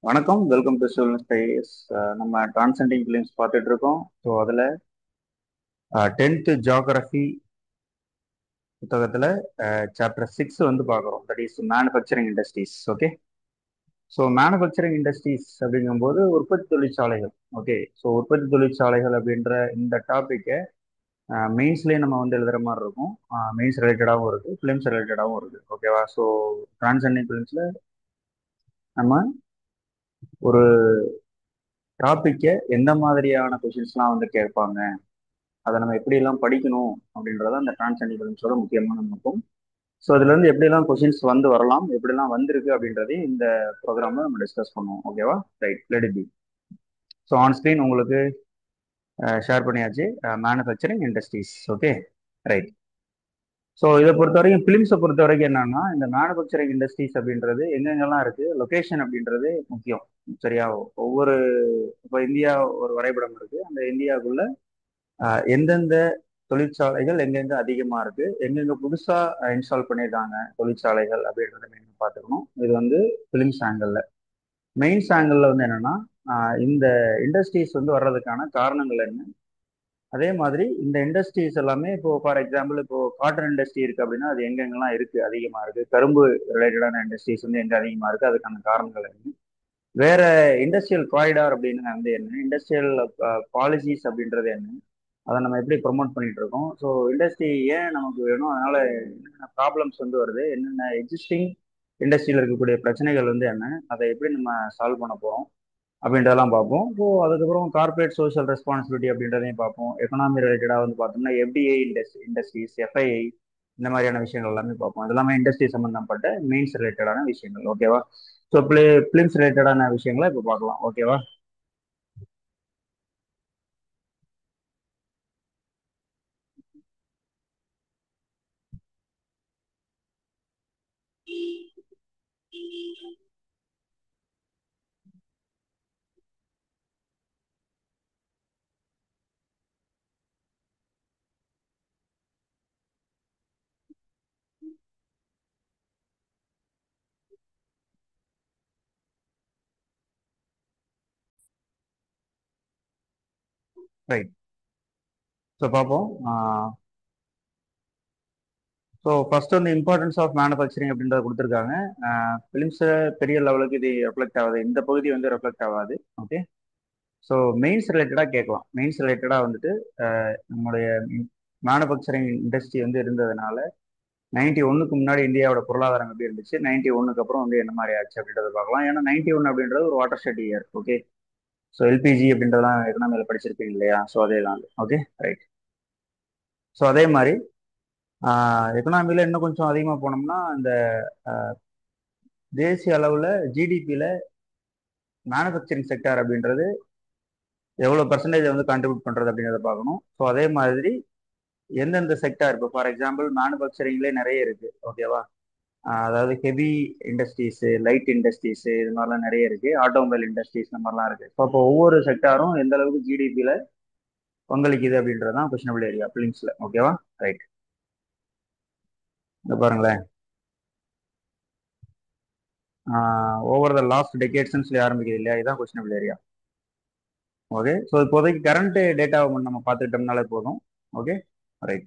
வணக்கம், welcome to students IAS. நம்ம டிரான்சென்டிங் films பார்த்துட்டு இருக்கோம். ஸோ அதில் 10th ஜியாகிரஃபி புத்தகத்தில் சாப்டர் 6 வந்து பார்க்குறோம். That is manufacturing industries. Okay, so manufacturing industries அப்படிங்கும்போது உற்பத்தி தொழிற்சாலைகள். ஓகே, ஸோ உற்பத்தி தொழிற்சாலைகள் அப்படின்ற இந்த டாப்பிக்கை மெயின்ஸ்லேயே நம்ம வந்து எழுதுகிற மாதிரி இருக்கும். மெயின்ஸ் ரிலேட்டடாகவும் இருக்குது, ஃபிலிம்ஸ் ரிலேட்டடாகவும் இருக்குது. ஓகேவா? ஸோ டிரான்சென்டிங் ஃபிலிம்ஸில் நம்ம ஒரு டாப்பிக்கை எந்த மாதிரியான கொஷின்ஸ்லாம் வந்து கேட்பாங்க, அதை நம்ம எப்படியெல்லாம் படிக்கணும் அப்படின்றத அந்த டிரான்சென்டிங் ஃபிலிம்ஸோட முக்கியமான நோக்கம். ஸோ அதுலேருந்து எப்படிலாம் கொஷின்ஸ் வந்து வரலாம், எப்படிலாம் வந்திருக்கு அப்படின்றதையும் இந்த ப்ரோக்ராமில் நம்ம டிஸ்கஸ் பண்ணுவோம். ஓகேவா? Right, let it be. So on screen உங்களுக்கு ஷேர் பண்ணியாச்சு manufacturing industries. Okay, right. So இதை பொறுத்த வரைக்கும் ஃபிலிம்ஸை பொறுத்த வரைக்கும் என்னன்னா, இந்த மேனுஃபேக்சரிங் இண்டஸ்ட்ரீஸ் அப்படின்றது எங்கெங்கெல்லாம் இருக்குது, லொக்கேஷன் அப்படின்றது முக்கியம். சரியா? ஒவ்வொரு இப்போ இந்தியா ஒரு வரைபடம் இருக்குது, அந்த இந்தியாவுக்குள்ள எந்தெந்த தொழிற்சாலைகள் எங்கெங்க அதிகமா இருக்கு, எங்கெங்க புதுசா இன்ஸ்டால் பண்ணியிருக்காங்க தொழிற்சாலைகள் அப்படின்றத மெயின் பார்த்துக்கணும். இது வந்து பிலிம்ஸ் ஆங்கிள். மெயின்ஸ் ஆங்கிள் வந்து என்னன்னா, இந்த இண்டஸ்ட்ரீஸ் வந்து வர்றதுக்கான காரணங்கள் என்ன, அதே மாதிரி இந்த இண்டஸ்ட்ரீஸ் எல்லாமே இப்போ ஃபார் எக்ஸாம்பிள் இப்போ காட்டன் இண்டஸ்ட்ரி இருக்கு அப்படின்னா அது எங்கெங்கெல்லாம் இருக்கு, அதிகமா இருக்கு, கரும்பு ரிலேட்டடான இண்டஸ்ட்ரீஸ் வந்து எங்க அதிகமா இருக்கு, அதுக்கான காரணங்கள் என்ன, வேற இண்டஸ்ட்ரியல் காரிடார் அப்படின்னு வந்து என்ன, இண்டஸ்ட்ரியல் பாலிசிஸ் அப்படின்றது என்ன, அதை நம்ம எப்படி ப்ரொமோட் பண்ணிட்டு இருக்கோம். ஸோ இண்டஸ்ட்ரி ஏன் நமக்கு வேணும், அதனால என்னென்ன ப்ராப்ளம்ஸ் வந்து வருது, என்னென்ன எக்ஸிஸ்டிங் இண்டஸ்ட்ரியில் இருக்கக்கூடிய பிரச்சனைகள் வந்து என்ன, அதை எப்படி நம்ம சால்வ் பண்ண போகிறோம் அப்படின்றதெல்லாம் பார்ப்போம். ஸோ அதுக்கப்புறம் கார்பரேட் சோஷியல் ரெஸ்பான்சிபிலிட்டி அப்படின்றதையும் பார்ப்போம். எக்கனாமி ரிலேட்டடாக வந்து பார்த்தோம்னா எஃப்டிஐ இண்டஸ்ட்ரீஸ், எஃப்ஐஐ, இந்த மாதிரியான விஷயங்கள் எல்லாமே பார்ப்போம். இது எல்லாமே இண்டஸ்ட்ரி சம்பந்தப்பட்ட மெயின்ஸ் ரிலேட்டடான விஷயங்கள். ஓகேவா? ஸோ பிலிம்ஸ் ரிலேட்டடான விஷயங்களை இப்போ பார்க்கலாம். ஓகேவா? ரைட். ஸோ பார்ப்போம். ஸோ ஃபர்ஸ்ட் வந்து இம்பார்ட்டன்ஸ் ஆஃப் மேனுஃபேக்சரிங் அப்படின்றத கொடுத்துருக்காங்க. ஃபிலிம்ஸை பெரிய லெவலுக்கு இது ரெஃப்ளெக்ட் ஆகாது, இந்த பகுதி வந்து ரெஃப்ளெக்ட் ஆகாது. ஓகே, ஸோ மெயின்ஸ் ரிலேட்டடாக கேட்கலாம். மெயின்ஸ் ரிலேட்டடாக வந்துட்டு நம்மளுடைய மேனுஃபேக்சரிங் இண்டஸ்ட்ரி வந்து இருந்ததுனால 91க்கு முன்னாடி இந்தியாவோட பொருளாதாரம் எப்படி இருந்துச்சு, 91க்கு அப்புறம் வந்து என்ன மாதிரி ஆச்சு அப்படின்றத பார்க்கலாம். ஏன்னா 91 அப்படின்றது ஒரு watershed year. Okay, so LPG அப்படின்றதெல்லாம் எக்கனாமியில் படிச்சிருப்பீங்க இல்லையா? ஸோ அதே தான். Okay, right. ஸோ அதே மாதிரி எக்கனாமியில் இன்னும் கொஞ்சம் அதிகமாக போனோம்னா இந்த தேசிய அளவில் ஜிடிபியில் மேனுஃபேக்சரிங் செக்டார் அப்படின்றது எவ்வளோ பர்சன்டேஜ் வந்து கான்ட்ரிபியூட் பண்ணுறது அப்படின்றத பார்க்கணும். ஸோ அதே மாதிரி எந்தெந்த செக்டார், இப்போ ஃபார் எக்ஸாம்பிள் மேனுஃபேக்சரிங்லேயே நிறைய இருக்குது. ஓகேவா? அதாவது ஹெவி இண்டஸ்ட்ரீஸு, லைட் இண்டஸ்ட்ரீஸு, இது மாதிரிலாம் நிறைய இருக்குது. ஆட்டோமொபைல் இண்டஸ்ட்ரீஸ் இந்த மாதிரிலாம் இருக்குது. ஸோ அப்போ ஒவ்வொரு செக்டாரும் எந்த அளவுக்கு ஜிடிபியில் பங்களிக்குது அப்படின்றது தான் கொஸ்டினபிள் ஏரியா பிலிம்ஸில். ஓகேவா? ரைட். இந்த பாருங்களேன், ஓவர் த லாஸ்ட் டெக்கேட்ஸ்ன்னு சொல்லி ஆரம்பிக்குது இல்லையா? இதுதான் கொஸ்டினபிள் ஏரியா. ஓகே, ஸோ இப்போதைக்கு கரண்ட் டேட்டாவை நம்ம பார்த்துக்கிட்டோம்னாலே போதும். Okay, right.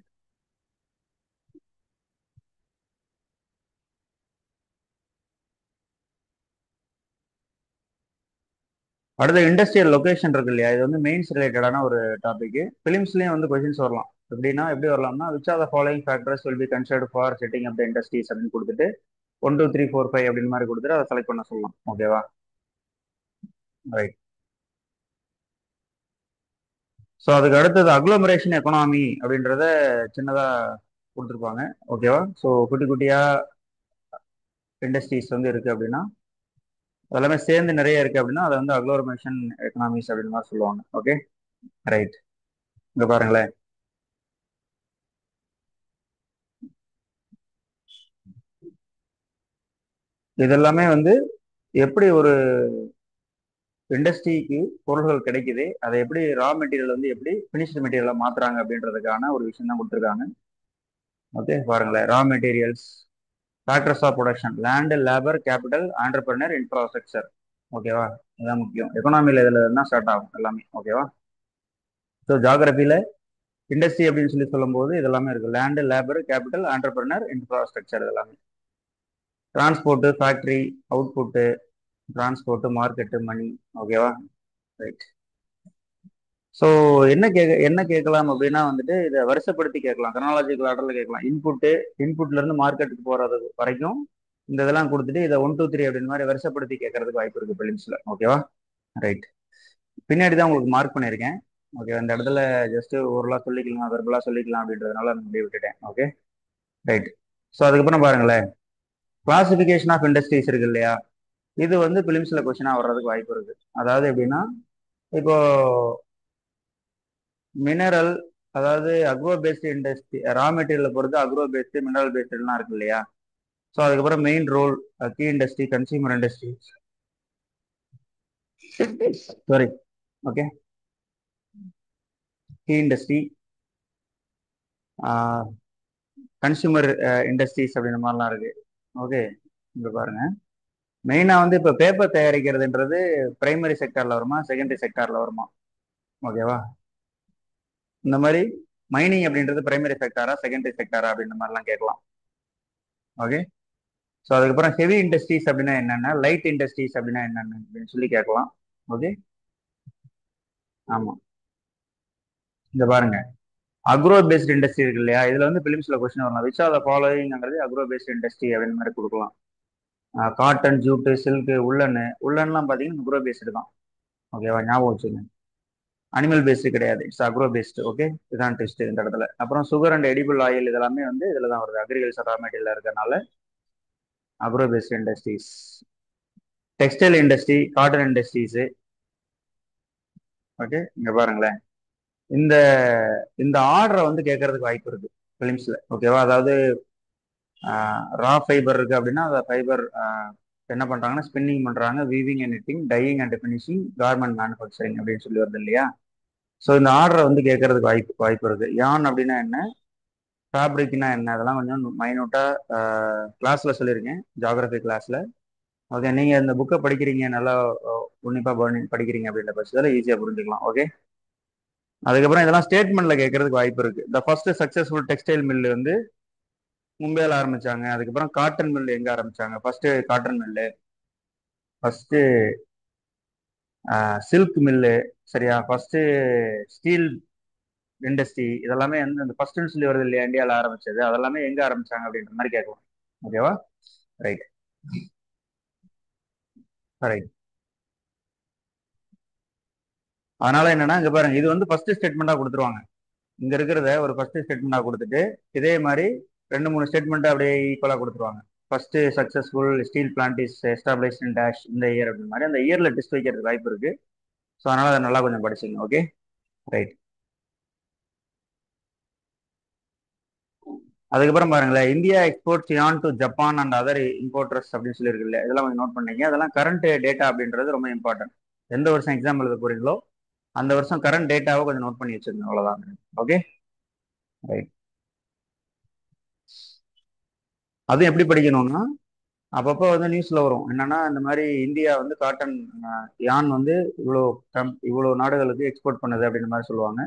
அடுத்த இண்டஸ்ட்ரியல் லொகேஷன் இருக்கு இல்லையா? இது வந்து மெயின்ஸ் ரிலேட்டடான ஒரு டாபிக். ஃபிலிம்ஸ்லேயும் வந்து கொஸ்டின்ஸ் வரலாம். எப்படின்னா எப்படி வரலாம்னா, which are the following factors will be considered for setting up the industries அப்படின்னு கொடுத்துட்டு 1 2 3 4 5 அப்படின்னு மாதிரி கொடுத்துட்டு அதை செலக்ட் பண்ண சொல்லலாம். ஓகேவா? ரைட். ஸோ அதுக்கு அடுத்தது அக்ளோமரேஷன் எக்கனாமி அப்படின்றத சின்னதாக கொடுத்துருப்பாங்க. ஓகேவா? ஸோ குட்டி குட்டியாக இண்டஸ்ட்ரீஸ் வந்து இருக்குது அப்படின்னா, அதெல்லாமே சேர்ந்து நிறைய இருக்குது அப்படின்னா அதை வந்து அக்ளோமரேஷன் எக்கனாமிஸ் அப்படின்னு மாதிரி சொல்லுவாங்க. Okay, right. இங்கே பாருங்களேன், இதெல்லாமே வந்து எப்படி ஒரு இண்டஸ்ட்ரிக்கு பொருள்கள் கிடைக்குது, அதை எப்படி ரா மெட்டீரியல் வந்து எப்படி ஃபினிஷ்டு மெட்டீரியலாக மாற்றுறாங்க அப்படின்றதுக்கான ஒரு விஷயம் தான் கொடுத்துருக்காங்க. ஓகே, பாருங்களேன், raw materials, factors of production, land, labour, capital, entrepreneur, infrastructure. ஓகேவா? இதுதான் முக்கியம். எக்கனாமியில் இதில் தான் ஸ்டார்ட் ஆகும் எல்லாமே. ஓகேவா? ஸோ ஜாகிரபியில் இண்டஸ்ட்ரி அப்படின்னு சொல்லும்போது இதெல்லாமே இருக்கு. Land, labour, capital, entrepreneur, infrastructure இதெல்லாமே. Transport, factory, output, transport, market, money. ஓகேவா? ரைட். ஸோ என்ன கேட்கலாம் அப்படின்னா வந்துட்டு இதை வருஷப்படுத்தி கேட்கலாம். கர்னாலஜிக்கல் ஆர்டர்ல கேட்கலாம். இன்புட்ல இருந்து மார்க்கெட்டுக்கு போறது வரைக்கும் இந்த இதெல்லாம் கொடுத்துட்டு இதை 1 2 3 அப்படின்னு மாதிரி வருஷப்படுத்தி கேட்கறதுக்கு வாய்ப்பு இருக்கு பிலிம்ஸ்ல. ஓகேவா? ரைட். பின்னாடி தான் உங்களுக்கு மார்க் பண்ணியிருக்கேன். ஓகே, அந்த இடத்துல ஜஸ்ட் ஓரலா சொல்லிக்கலாம், வெர்பலா சொல்லிக்கலாம் அப்படின்றதுனால நான் அப்படியே விட்டுட்டேன். Okay, right. ஸோ அதுக்கப்புறம் பாருங்களேன், கிளாசிபிகேஷன் ஆஃப் இண்டஸ்ட்ரீஸ் இருக்கு இல்லையா, இது வந்து பிலிம்ஸ்ல கொஸ்டினா வர்றதுக்கு வாய்ப்பு இருக்கு. அதாவது எப்படின்னா, இப்போ மினரல், அதாவது agro based industry, raw material பொறுத்து அக்ரோ பேஸ்ட், மினரல் பேஸ்ட்லாம் இருக்கு இல்லையா. ஸோ அதுக்கப்புறம் main role, key industry, consumer industry, sorry, okay, key industry, consumer industries அப்படின்ற மாதிரிலாம் இருக்கு. ஓகே, இங்க பாருங்க, மெயினா வந்து இப்போ பேப்பர் தயாரிக்கிறதுன்றது பிரைமரி செக்டார்ல வருமா, செகண்டரி செக்டார்ல வருமா? ஓகேவா? இந்த மாதிரி மைனிங் அப்படின்றது பிரைமரி செக்டாரா, செகண்டரி செக்டாரா அப்படின்ற மாதிரிலாம் கேட்கலாம். ஓகே, ஸோ அதுக்கப்புறம் ஹெவி இண்டஸ்ட்ரீஸ் அப்படின்னா என்னென்ன, லைட் இண்டஸ்ட்ரீஸ் அப்படின்னா என்னென்ன அப்படின்னு சொல்லி கேட்கலாம். ஓகே, ஆமா, இந்த பாருங்க, அக்ரோ பேஸ்ட் இண்டஸ்ட்ரி இருக்கு இல்லையா, இதுல வந்து பிலிம்ஸ்ல கொஸ்டின் வரலாம். விச் ஆர் த ஃபாலோயிங்கிறது அக்ரோ பேஸ்ட் இண்டஸ்ட்ரி அப்படின்னு மாதிரி கொடுக்கலாம். காட்டன், ஜூட்டு, சில்க், உள்ளன்லாம் பார்த்தீங்கன்னா அக்ரோ பேஸ்டு தான். ஓகேவா? ஞாபகம் வச்சுங்க, அனிமல் பேஸ்டு கிடையாது, இட்ஸ் அக்ரோ பேஸ்டு. ஓகே, இதுதான் டெஸ்ட் இந்த இடத்துல. அப்புறம் சுகர் அண்ட் எடிபிள் ஆயில் இதெல்லாமே வந்து இதுல தான் வருது, அக்ரிகல்ச்சர் ரா மெட்டீரியல் இருக்கறனால agro paste industries. Textile industry, cotton industries. Okay, இங்க பாருங்களேன், இந்த இந்த ஆர்டரை வந்து கேட்கறதுக்கு வாய்ப்பு இருக்கு பிலிம்ஸ்ல. ஓகேவா? அதாவது ரா ஃபைபர் இருக்கு அப்படின்னா அந்த ஃபைபர் என்ன பண்றாங்கன்னா ஸ்பின்னிங் பண்றாங்க, weaving and knitting, dyeing and finishing, garment manufacturing அப்படின்னு சொல்லி வருது இல்லையா. ஸோ இந்த ஆர்டரை வந்து கேட்கறதுக்கு வாய்ப்பு இருக்கு. யான் அப்படின்னா என்ன, ஃபேப்ரிக்னா என்ன, அதெல்லாம் கொஞ்சம் மைனூட்டா கிளாஸ்ல சொல்லியிருக்கேன், ஜாகிரபி கிளாஸ்ல. ஓகே, நீங்க இந்த புக்கை படிக்கிறீங்க, நல்லா உன்னிப்பா படிக்கிறீங்க அப்படின்ற பட்சத்தில் ஈஸியா புரிஞ்சுக்கலாம். ஓகே, அதுக்கப்புறம் இதெல்லாம் ஸ்டேட்மெண்ட்ல கேட்கறதுக்கு வாய்ப்பு இருக்கு. The first successful textile mill வந்து மும்பையில் ஆரம்பிச்சாங்க. அதுக்கப்புறம் காட்டன் மில் எங்க ஆரம்பிச்சாங்க, first cotton mill, first silk mill, சரியா, ஃபர்ஸ்ட் ஸ்டீல் இண்டஸ்ட்ரி, இதெல்லாமே வந்து இந்த ஃபர்ஸ்ட்னு சொல்லி வருது இல்லையா, இந்தியாவில் ஆரம்பிச்சது, அதெல்லாமே எங்க ஆரம்பிச்சாங்க அப்படின்ற மாதிரி கேட்கலாம். ஓகேவா? Right, right. அதனால என்னன்னா, இங்க பாருங்க, இது வந்து ஃபர்ஸ்ட் ஸ்டேட்மெண்டா கொடுத்துருவாங்க. இங்க இருக்கிறத ஒரு ஃபர்ஸ்ட் ஸ்டேட்மெண்டா கொடுத்துட்டு இதே மாதிரி 2 3 ஸ்டேட்மெண்ட் அப்படியே ஈக்குவலா கொடுத்துருவாங்க. First successful steel plant is established in dash, இந்த இயர் அப்படின்னு மாதிரி அந்த இயர்ல டெஸ்ட் வைக்கிறதுக்கு வாய்ப்பு இருக்கு. ஸோ அதனால அதை நல்லா கொஞ்சம் படிச்சுங்க. Okay, right. அதுக்கப்புறம் பாருங்களேன், இந்தியா எக்ஸ்போர்ட்ஸ் யான் to Japan and other importers அப்படின்னு சொல்லியிருக்கு இல்லையா, இதெல்லாம் கொஞ்சம் நோட் பண்ணீங்க. அதெல்லாம் கரண்ட் டேட்டா அப்படின்றது ரொம்ப இம்பார்ட்டன்ட். எந்த வருஷம் எக்ஸாம் எழுத போறீங்களோ அந்த வருஷம் கரண்ட் டேட்டாவை கொஞ்சம் நோட் பண்ணி வச்சிருங்க, அவ்வளவுதான். Okay, right. அது எப்படி படிக்கணும்னா, அப்பப்போ வந்து நியூஸ்ல வரும் என்னன்னா, இந்த மாதிரி இந்தியா வந்து காட்டன் யான் வந்து இவ்வளோ இவ்வளோ நாடுகளுக்கு எக்ஸ்போர்ட் பண்ணுது அப்படின்ற மாதிரி சொல்லுவாங்க.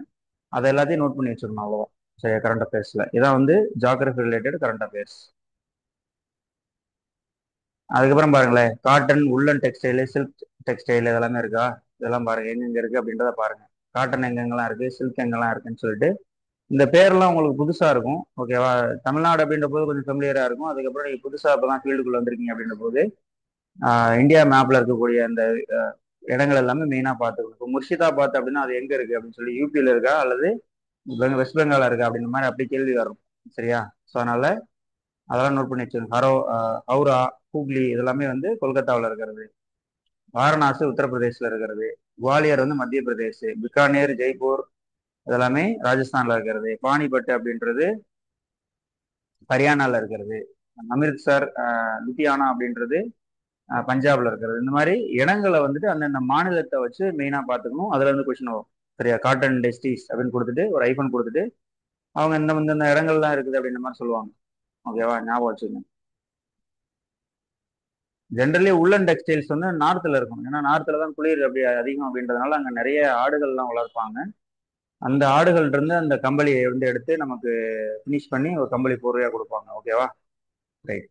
அதை எல்லாத்தையும் நோட் பண்ணி வச்சிருக்கணும், அவ்வளோதான். சரி, கரண்ட் அஃபேர்ஸ்ல இதான் வந்து ஜாகிரபி ரிலேட்டட் கரண்ட் அஃபேர்ஸ். அதுக்கப்புறம் பாருங்களேன், காட்டன், உள்ளன் டெக்ஸ்டைல், சில்க் டெக்ஸ்டைல் இதெல்லாமே இருக்கா, இதெல்லாம் பாருங்க எங்கெங்க இருக்கு அப்படின்றத பாருங்க. காட்டன் எங்கெங்கெல்லாம் இருக்கு, சில்க் எங்கெல்லாம் இருக்குன்னு சொல்லிட்டு இந்த பேர்லாம் உங்களுக்கு புதுசா இருக்கும். ஓகேவா? தமிழ்நாடு அப்படின்ற போது கொஞ்சம் ஃபெமிலியரா இருக்கும். அதுக்கப்புறம் நீங்க புதுசா இப்பதான் ஃபீல்டுக்குள்ள வந்திருக்கீங்க அப்படின்ற போது இந்தியா மேப்ல இருக்கக்கூடிய அந்த இடங்கள் எல்லாமே மெயினா பார்த்துக்கணும். இப்போ முர்ஷிதாபாத் அப்படின்னா அது எங்க இருக்கு அப்படின்னு சொல்லி யூபியில இருக்கா அல்லது வெஸ்ட் பெங்காலா இருக்கா அப்படின்ற மாதிரி அப்படி கேள்வி வரும். சரியா? ஸோ அதனால அதெல்லாம் நோட் பண்ணி வச்சிருக்கோம். ஹவுரா, ஹூக்ளி இதெல்லாமே வந்து கொல்கத்தாவில் இருக்கிறது. வாரணாசி உத்தரப்பிரதேசில் இருக்கிறது. குவாலியர் வந்து மத்திய பிரதேஷ். பிகானேர், ஜெய்ப்பூர் இதெல்லாமே ராஜஸ்தான்ல இருக்கிறது. பானிபட் அப்படின்றது ஹரியானால இருக்கிறது. அமிர்த்சர், லுத்தியானா அப்படின்றது பஞ்சாப்ல இருக்கிறது. இந்த மாதிரி இடங்களை வந்துட்டு அந்தந்த மாநிலத்தை வச்சு மெயினா பார்த்துக்கணும். அதுல இருந்து கொஸ்டின் வரும். சரியா? காட்டன் இண்டஸ்ட்ரீஸ் அப்படின்னு கொடுத்துட்டு ஒரு ஐபன் கொடுத்துட்டு அவங்க இந்த இடங்கள்லாம் இருக்குது அப்படின்ற மாதிரி சொல்லுவாங்க. ஓகேவா? ஞாபகம் வச்சுக்கோங்க. ஜென்ரலி உள்ளன் டெக்ஸ்டைல்ஸ் வந்து நார்த்தில் இருக்கும். ஏன்னா நார்த்தில் தான் குளிர் அப்படி அதிகம் அப்படின்றதுனால அங்கே நிறைய ஆடுகள்லாம் வளர்ப்பாங்க. அந்த ஆடுகள் இருந்து அந்த கம்பளியை வந்து எடுத்து நமக்கு ஃபினிஷ் பண்ணி ஒரு கம்பளி போர்வையா கொடுப்பாங்க. ஓகேவா? ரைட்.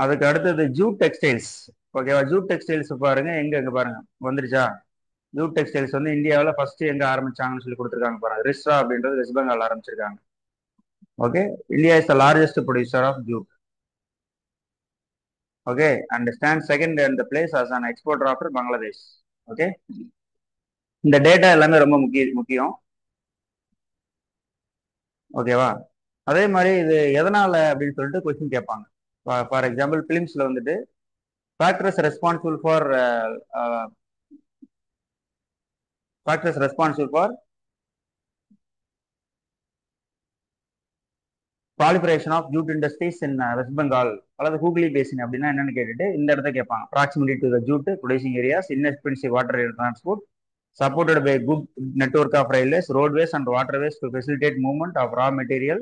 அதுக்கு அடுத்தது ஜூட் டெக்ஸ்டைல்ஸ். ஓகேவா? ஜூட் டெக்ஸ்டைல்ஸ் பாருங்க, எங்க பாருங்க வந்துருச்சா? ஜூட் டெக்ஸ்டைல்ஸ் வந்து இந்தியாவில் ஃபர்ஸ்ட் எங்க ஆரம்பிச்சாங்கன்னு சொல்லி கொடுத்துருக்காங்க பாருங்க. ரிஸ்ரா அப்படின்றது வெஸ்ட் பெங்கால் ஆரம்பிச்சிருக்காங்க. Okay. India is the largest producer of jute. Okay. And stand second and place as an exporter after Bangladesh. Okay. இந்த டேட்டா எல்லாமே ரொம்ப முக்கியம். ஓகேவா? அதே மாதிரி இது எதனால அப்படின்னு சொல்லிட்டு கொஸ்டின் கேட்பாங்க. ஃபார் எக்ஸாம்பிள் பிலிம்ஸ்ல வந்துட்டு factors responsible for factors responsible for proliferation of jute industries in West Bengal அல்லது ஹூக்லி பேசின் அப்படின்னா என்னன்னு கேட்டுட்டு இந்த இடத்த கேட்பாங்க. Proximity to the jute producing areas, inexpensive water transport, supported by good network of railways, roadways and waterways to facilitate movement of raw material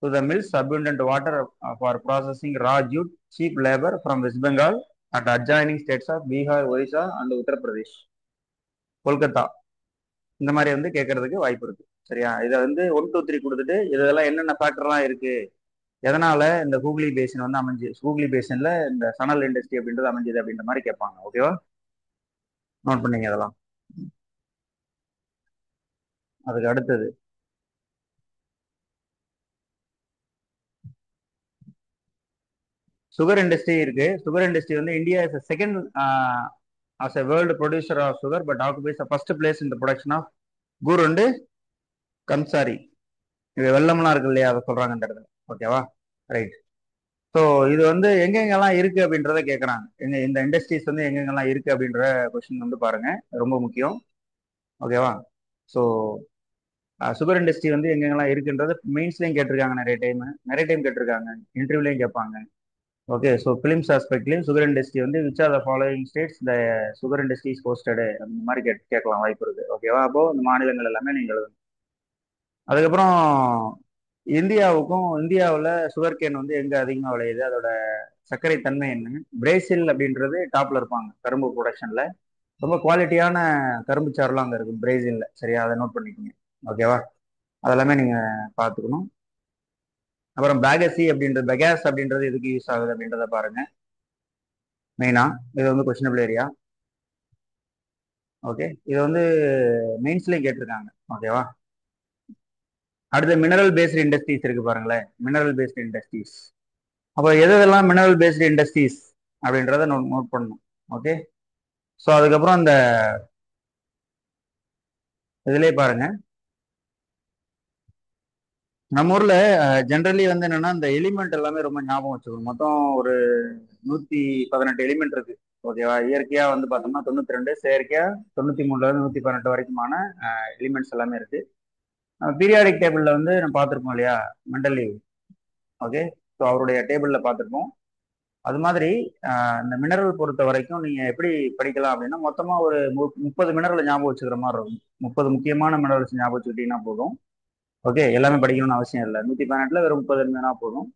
to the mills, abundant water for processing raw jute, cheap labor from West Bengal and adjoining states of Bihar, Orissa and Uttar Pradesh, Kolkata. இந்த மாதிரி வந்து கேட்கறதுக்கு வாய்ப்பு இருக்கு. சரியா? இதை வந்து 1 2 3 கொடுத்துட்டு இதெல்லாம் என்னென்ன ஃபேக்டர்லாம் இருக்கு, எதனால இந்த ஹூக்லி பேசின் வந்து அமைஞ்சு, ஹூக்லி பேசின்ல இந்த சணல் இண்டஸ்ட்ரி அப்படின்றது அமைஞ்சது அப்படின்ற மாதிரி கேட்பாங்க. ஓகேவா? நோட் பண்ணீங்க அதெல்லாம். அதுக்கு அடுத்தது சுகர் இண்டஸ்ட்ரி இருக்கு. சுகர் இண்டஸ்ட்ரி வந்து India is second as a world producer of sugar but occupies the first place in the production of கூர் அண்டு கம்சாரி. இது வெள்ளம்லாம் இருக்கு இல்லையா, அதை சொல்றாங்க இந்த இடத்துல. ஓகேவா? ரைட். ஸோ இது வந்து எங்கெங்கெல்லாம் இருக்கு அப்படின்றத கேட்கறாங்க. இந்த இண்டஸ்ட்ரீஸ் வந்து எங்கெங்கெல்லாம் இருக்கு அப்படின்ற கொஸ்டின் வந்து பாருங்க, ரொம்ப முக்கியம். ஓகேவா? ஸோ சுகர் இண்டஸ்ட்ரி வந்து எங்கெங்கெல்லாம் இருக்குன்றது மெயின்ஸ்லயும் கேட்டிருக்காங்க, நிறைய டைம் கேட்டிருக்காங்க, இன்டர்வியூலையும் கேட்பாங்க. ஓகே. ஸோ பிலிம்ஸ் ஆஸ்பெக்ட்லையும் சுகர் இண்டஸ்ட்ரி வந்து which are the following states the sugar industry is hosted அந்த மாதிரி கேட்கலாம் வாய்ப்பு இருக்கு. ஓகேவா? அப்போ இந்த மாநிலங்கள் எல்லாமே நீங்கள் எழுதணும். அதுக்கப்புறம் இந்தியாவில் சுகர் கேன் வந்து எங்க அதிகமாக விளையுது, அதோட சர்க்கரை தன்மை என்ன? பிரேசில் அப்படின்றது டாப்ல இருப்பாங்க கரும்பு ப்ரொடக்ஷன்ல. ரொம்ப குவாலிட்டியான கரும்பு சாறுலாம் அங்கே இருக்கும் பிரேசில்ல. சரியா? அதை நோட் பண்ணிக்கோங்க. ஓகேவா? அதெல்லாமே நீங்க பார்த்துக்கணும். அப்புறம் பெகாஸ் அப்படின்றது எதுக்கு யூஸ் ஆகுது அப்படின்றத பாருங்க. மெயினா இது வந்து கொஸ்டினபிள் ஏரியா. ஓகே. இது வந்து மெயின்ஸ்லயும் கேட்டிருக்காங்க. ஓகேவா? அடுத்து மினரல் பேஸ்டு இண்டஸ்ட்ரீஸ் இருக்கு பாருங்களேன். Mineral based industries. அப்போ எதெல்லாம் மினரல் பேஸ்டு இண்டஸ்ட்ரீஸ் அப்படின்றத நோட் பண்ணணும். ஓகே. ஸோ அதுக்கப்புறம் அந்த இதுலயே பாருங்க, நம்ம ஊர்ல ஜென்ரலி வந்து என்னன்னா இந்த எலிமெண்ட் எல்லாமே ரொம்ப ஞாபகம் வச்சுக்கணும். மொத்தம் ஒரு 118 எலிமெண்ட் இருக்கு. ஓகேவா? இயற்கையா வந்து பார்த்தோம்னா 92, செயற்கையா 93ல இருந்து 118 வரைக்குமான எலிமெண்ட்ஸ் எல்லாமே இருக்கு. பீரியாடிக் டேபிள்ல வந்து நம்ம பார்த்துருப்போம் இல்லையா, மெண்டலி. ஓகே. ஸோ அவருடைய டேபிள்ல பார்த்துருப்போம். அது மாதிரி இந்த மினரல் பொறுத்த வரைக்கும் நீங்க எப்படி படிக்கலாம் அப்படின்னா, மொத்தமா ஒரு 30 மினரல் ஞாபகம் வச்சுக்கிற மாதிரி இருக்கும். 30 முக்கியமான மினரல்ஸ் ஞாபகம் வச்சுக்கிட்டீங்கன்னா போதும். ஓகே. எல்லாமே படிக்கணும்னு அவசியம் இல்லை. 118ல வெறும் 30 இருந்தா போதும்.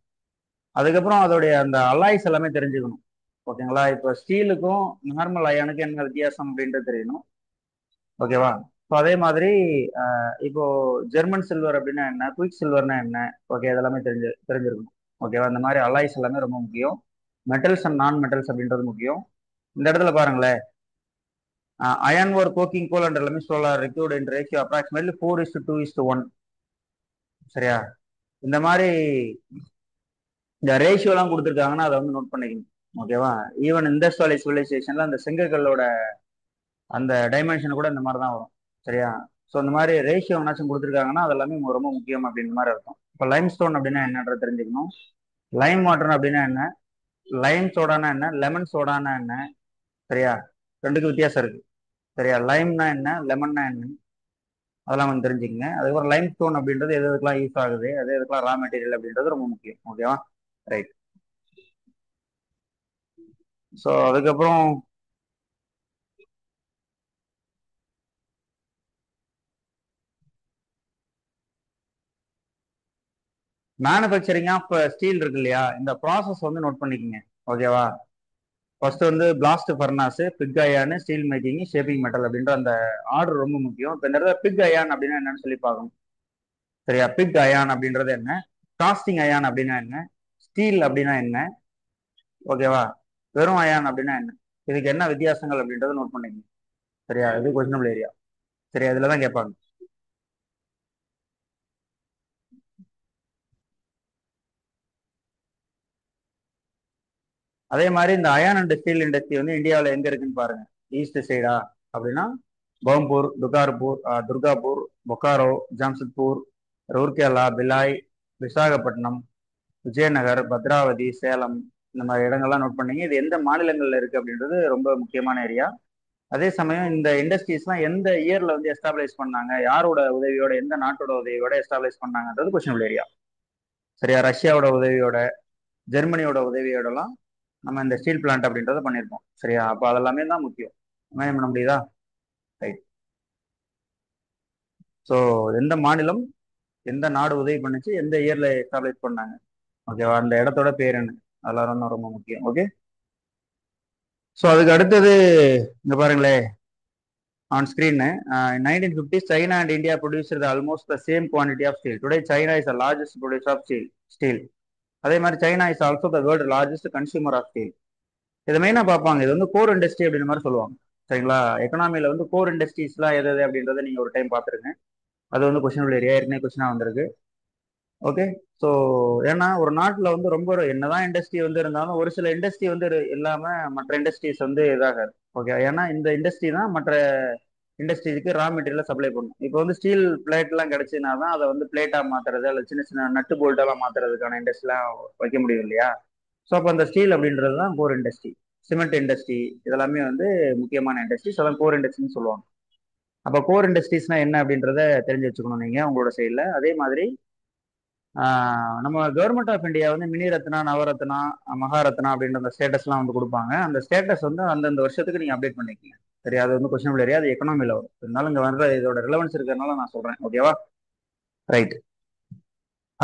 அதுக்கப்புறம் அதோடைய அந்த அலாய்ஸ் எல்லாமே தெரிஞ்சுக்கணும். ஓகேங்களா? இப்போ ஸ்டீலுக்கும் நார்மல் அயனுக்கும் என்ன வித்தியாசம் அப்படின்றது தெரியணும். ஓகேவா? ஸோ அதே மாதிரி இப்போ ஜெர்மன் சில்வர் அப்படின்னா என்ன, குயிக் சில்வர்னா என்ன, ஓகே, அதெல்லாமே தெரிஞ்சிருக்கணும். ஓகேவா? இந்த மாதிரி அலாய்ஸ் எல்லாமே ரொம்ப முக்கியம். மெட்டல்ஸ் அண்ட் நான் மெட்டல்ஸ் அப்படின்றது முக்கியம். இந்த இடத்துல பாருங்களேன், அயன் ஒரு கோக்கிங் கோல் அண்ட் எல்லாமே solar liquid in ratio approximately 4:2:1. சரியா? இந்த மாதிரி இந்த ரேஷியோலாம் கொடுத்துருக்காங்கன்னா அதை வந்து நோட் பண்ணிக்கணும். ஓகேவா? ஈவன் இண்டஸ்ட்ரியல் சிவிலைசேஷன்ல அந்த செங்கற்களோட அந்த டைமென்ஷன் கூட இந்த மாதிரி தான் வரும். சரியா? ஸோ இந்த மாதிரி ரேஷியோ என்னாச்சும் கொடுத்துருக்காங்கன்னா அது எல்லாமே ரொம்ப முக்கியம் அப்படின்ற மாதிரி இருக்கும். இப்போ லைம் ஸ்டோன் அப்படின்னா என்னன்ற தெரிஞ்சுக்கணும். லைம் வாட்டர் அப்படின்னா என்ன, லைம் சோடானா என்ன, லெமன் சோடானா என்ன. சரியா? ரெண்டுக்கும் வித்தியாசம் இருக்கு. சரியா? லைம்னா என்ன, லெமன்னா என்ன, அதெல்லாம் வந்து தெரிஞ்சுக்கங்க. அதுக்கப்புறம் லைம் ஸ்டோன் அப்படின்றது எது எதுக்கெல்லாம் யூஸ் ஆகுது, எது எதுக்கெல்லாம் ரா மெட்டீரியல் அப்படின்றது ரொம்ப முக்கியம். ஓகேவா? ரைட். ஸோ அதுக்கப்புறம் மேனுஃபேக்சரிங் ஆஃப் ஸ்டீல் இருக்கு இல்லையா, இந்த ப்ராசஸ் வந்து நோட் பண்ணிக்கோங்க. ஓகேவா? ஃபர்ஸ்ட் வந்து blast furnace, pig iron, steel making, shaping metal அப்படின்ற அந்த ஆர்டர் ரொம்ப முக்கியம். இப்போ இந்த இடத்துல பிக் அயான் அப்படின்னா என்னன்னு சொல்லி பார்க்கணும். சரியா? பிக் அயான் அப்படின்றது என்ன, காஸ்டிங் அயான் அப்படின்னா என்ன, ஸ்டீல் அப்படின்னா என்ன, ஓகேவா, வெறும் அயான் அப்படின்னா என்ன, இதுக்கு என்ன வித்தியாசங்கள் அப்படின்றத நோட் பண்ணிக்கணும். சரியா? இது கொஸ்டினபிள் ஏரியா. சரியா? இதுல தான் கேட்பாங்க. அதே மாதிரி இந்த அயான் அண்ட் ஸ்டீல் இண்டஸ்ட்ரி வந்து இந்தியாவில் எங்க இருக்குன்னு பாருங்க. ஈஸ்ட் சைடா அப்படின்னா பம்பூர், துர்காப்பூர், பொக்காரோ, ஜாம்ஷெட்பூர், ரூர்கேலா, பிலாய், விசாகப்பட்டினம், விஜயநகர், பத்ராவதி, சேலம், இந்த மாதிரி இடங்கள்லாம் நோட் பண்ணீங்க. இது எந்த மாநிலங்கள்ல இருக்கு அப்படின்றது ரொம்ப முக்கியமான ஏரியா. அதே சமயம் இந்த இண்டஸ்ட்ரீஸ்லாம் எந்த இயர்ல வந்து எஸ்டாப்ளிஷ் பண்ணாங்க, யாரோட உதவியோட, எந்த நாட்டோட உதவியோட எஸ்டாப்ளிஷ் பண்ணாங்கன்றது கொஸ்டினபிள் ஏரியா. சரியா? ரஷ்யாவோட உதவியோட, ஜெர்மனியோட உதவியோடலாம் நம்ம இந்த ஸ்டீல் பிளான்ட் அப்படின்றத பண்ணியிருக்கோம். சரியா? அப்போ அதெல்லாமே தான் முக்கியம். மேம் பண்ண முடியுதா? ரைட். ஸோ எந்த மாநிலம், எந்த நாடு உதவி பண்ணுச்சு, எந்த இயர்ல எஸ்டாப்ளிஷ் பண்ணாங்க, ஓகேவா, அந்த இடத்தோட பேர் என்ன, அதெல்லாம் ரொம்ப ரொம்ப முக்கியம். ஓகே. ஸோ அதுக்கு அடுத்தது இங்க பாருங்களேன் on screen. In 1950s, China and India produced almost the same quantity of steel. Today, China is the largest producer of steel. அதே மாதிரி China is also the world largest consumer of steel. இதை மெயினாக பார்ப்பாங்க. இது வந்து core industry அப்படின்ற மாதிரி சொல்லுவாங்க. சரிங்களா? எக்கனாமியில் வந்து கோர் இண்டஸ்ட்ரீஸ்லாம் எது எது அப்படின்றத நீங்கள் ஒரு டைம் பார்த்துருங்க. அது வந்து கொஸ்டினபிள் ஏரியா, ஏற்கனவே கொஸ்டினாக வந்திருக்கு. ஓகே. ஸோ ஏன்னா ஒரு நாட்டில் வந்து ரொம்ப என்னதான் இண்டஸ்ட்ரி வந்து இருந்தாலும் ஒரு சில இண்டஸ்ட்ரி வந்து இல்லாமல் மற்ற இண்டஸ்ட்ரீஸ் வந்து இதாகாது. ஓகே. ஏன்னா இந்த இண்டஸ்ட்ரி தான் மற்ற இண்டஸ்ட்ரிக்கு ரா மெட்டீரியல் சப்ளை பண்ணும். இப்போ வந்து ஸ்டீல் பிளேட்லாம் கிடைச்சுன்னா தான் அதை வந்து பிளேட்டாக மாற்றுறது, அல்ல சின்ன சின்ன நட்டு போல்ட்டெல்லாம் மாற்றுறதுக்கான இண்டஸ்ட்ரிலாம் வைக்க முடியும் இல்லையா? ஸோ அப்போ அந்த ஸ்டீல் அப்படின்றது தான் கோர் இண்டஸ்ட்ரி. சிமெண்ட் இண்டஸ்ட்ரி இதெல்லாமே வந்து முக்கியமான இண்டஸ்ட்ரிஸ், அதான் கோர் இண்டஸ்ட்ரின்னு சொல்லுவாங்க. அப்போ கோர் இண்டஸ்ட்ரீஸ்னா என்ன அப்படின்றத தெரிஞ்சு வச்சுக்கணும் நீங்கள் உங்களோட சைடில். அதே மாதிரி நம்ம கவர்மெண்ட் ஆஃப் இந்தியா வந்து மினி ரத்னா, நவரத்னா, மகாரத்னா அப்படின்ற அந்த ஸ்டேட்டஸ்லாம் வந்து கொடுப்பாங்க. அந்த ஸ்டேட்டஸ் வந்து அந்தந்த வருஷத்துக்கு நீங்கள் அப்டேட் பண்ணிக்கங்க. சரி, அது வந்து கொஸ்டினபிள் ஏரியா, அது எக்கனாமியில் வரும். இருந்தாலும் இங்கே வர்ற இதோட ரிலவன்ஸ் இருக்கிறதுனால நான் சொல்கிறேன். ஓகேவா? ரைட்.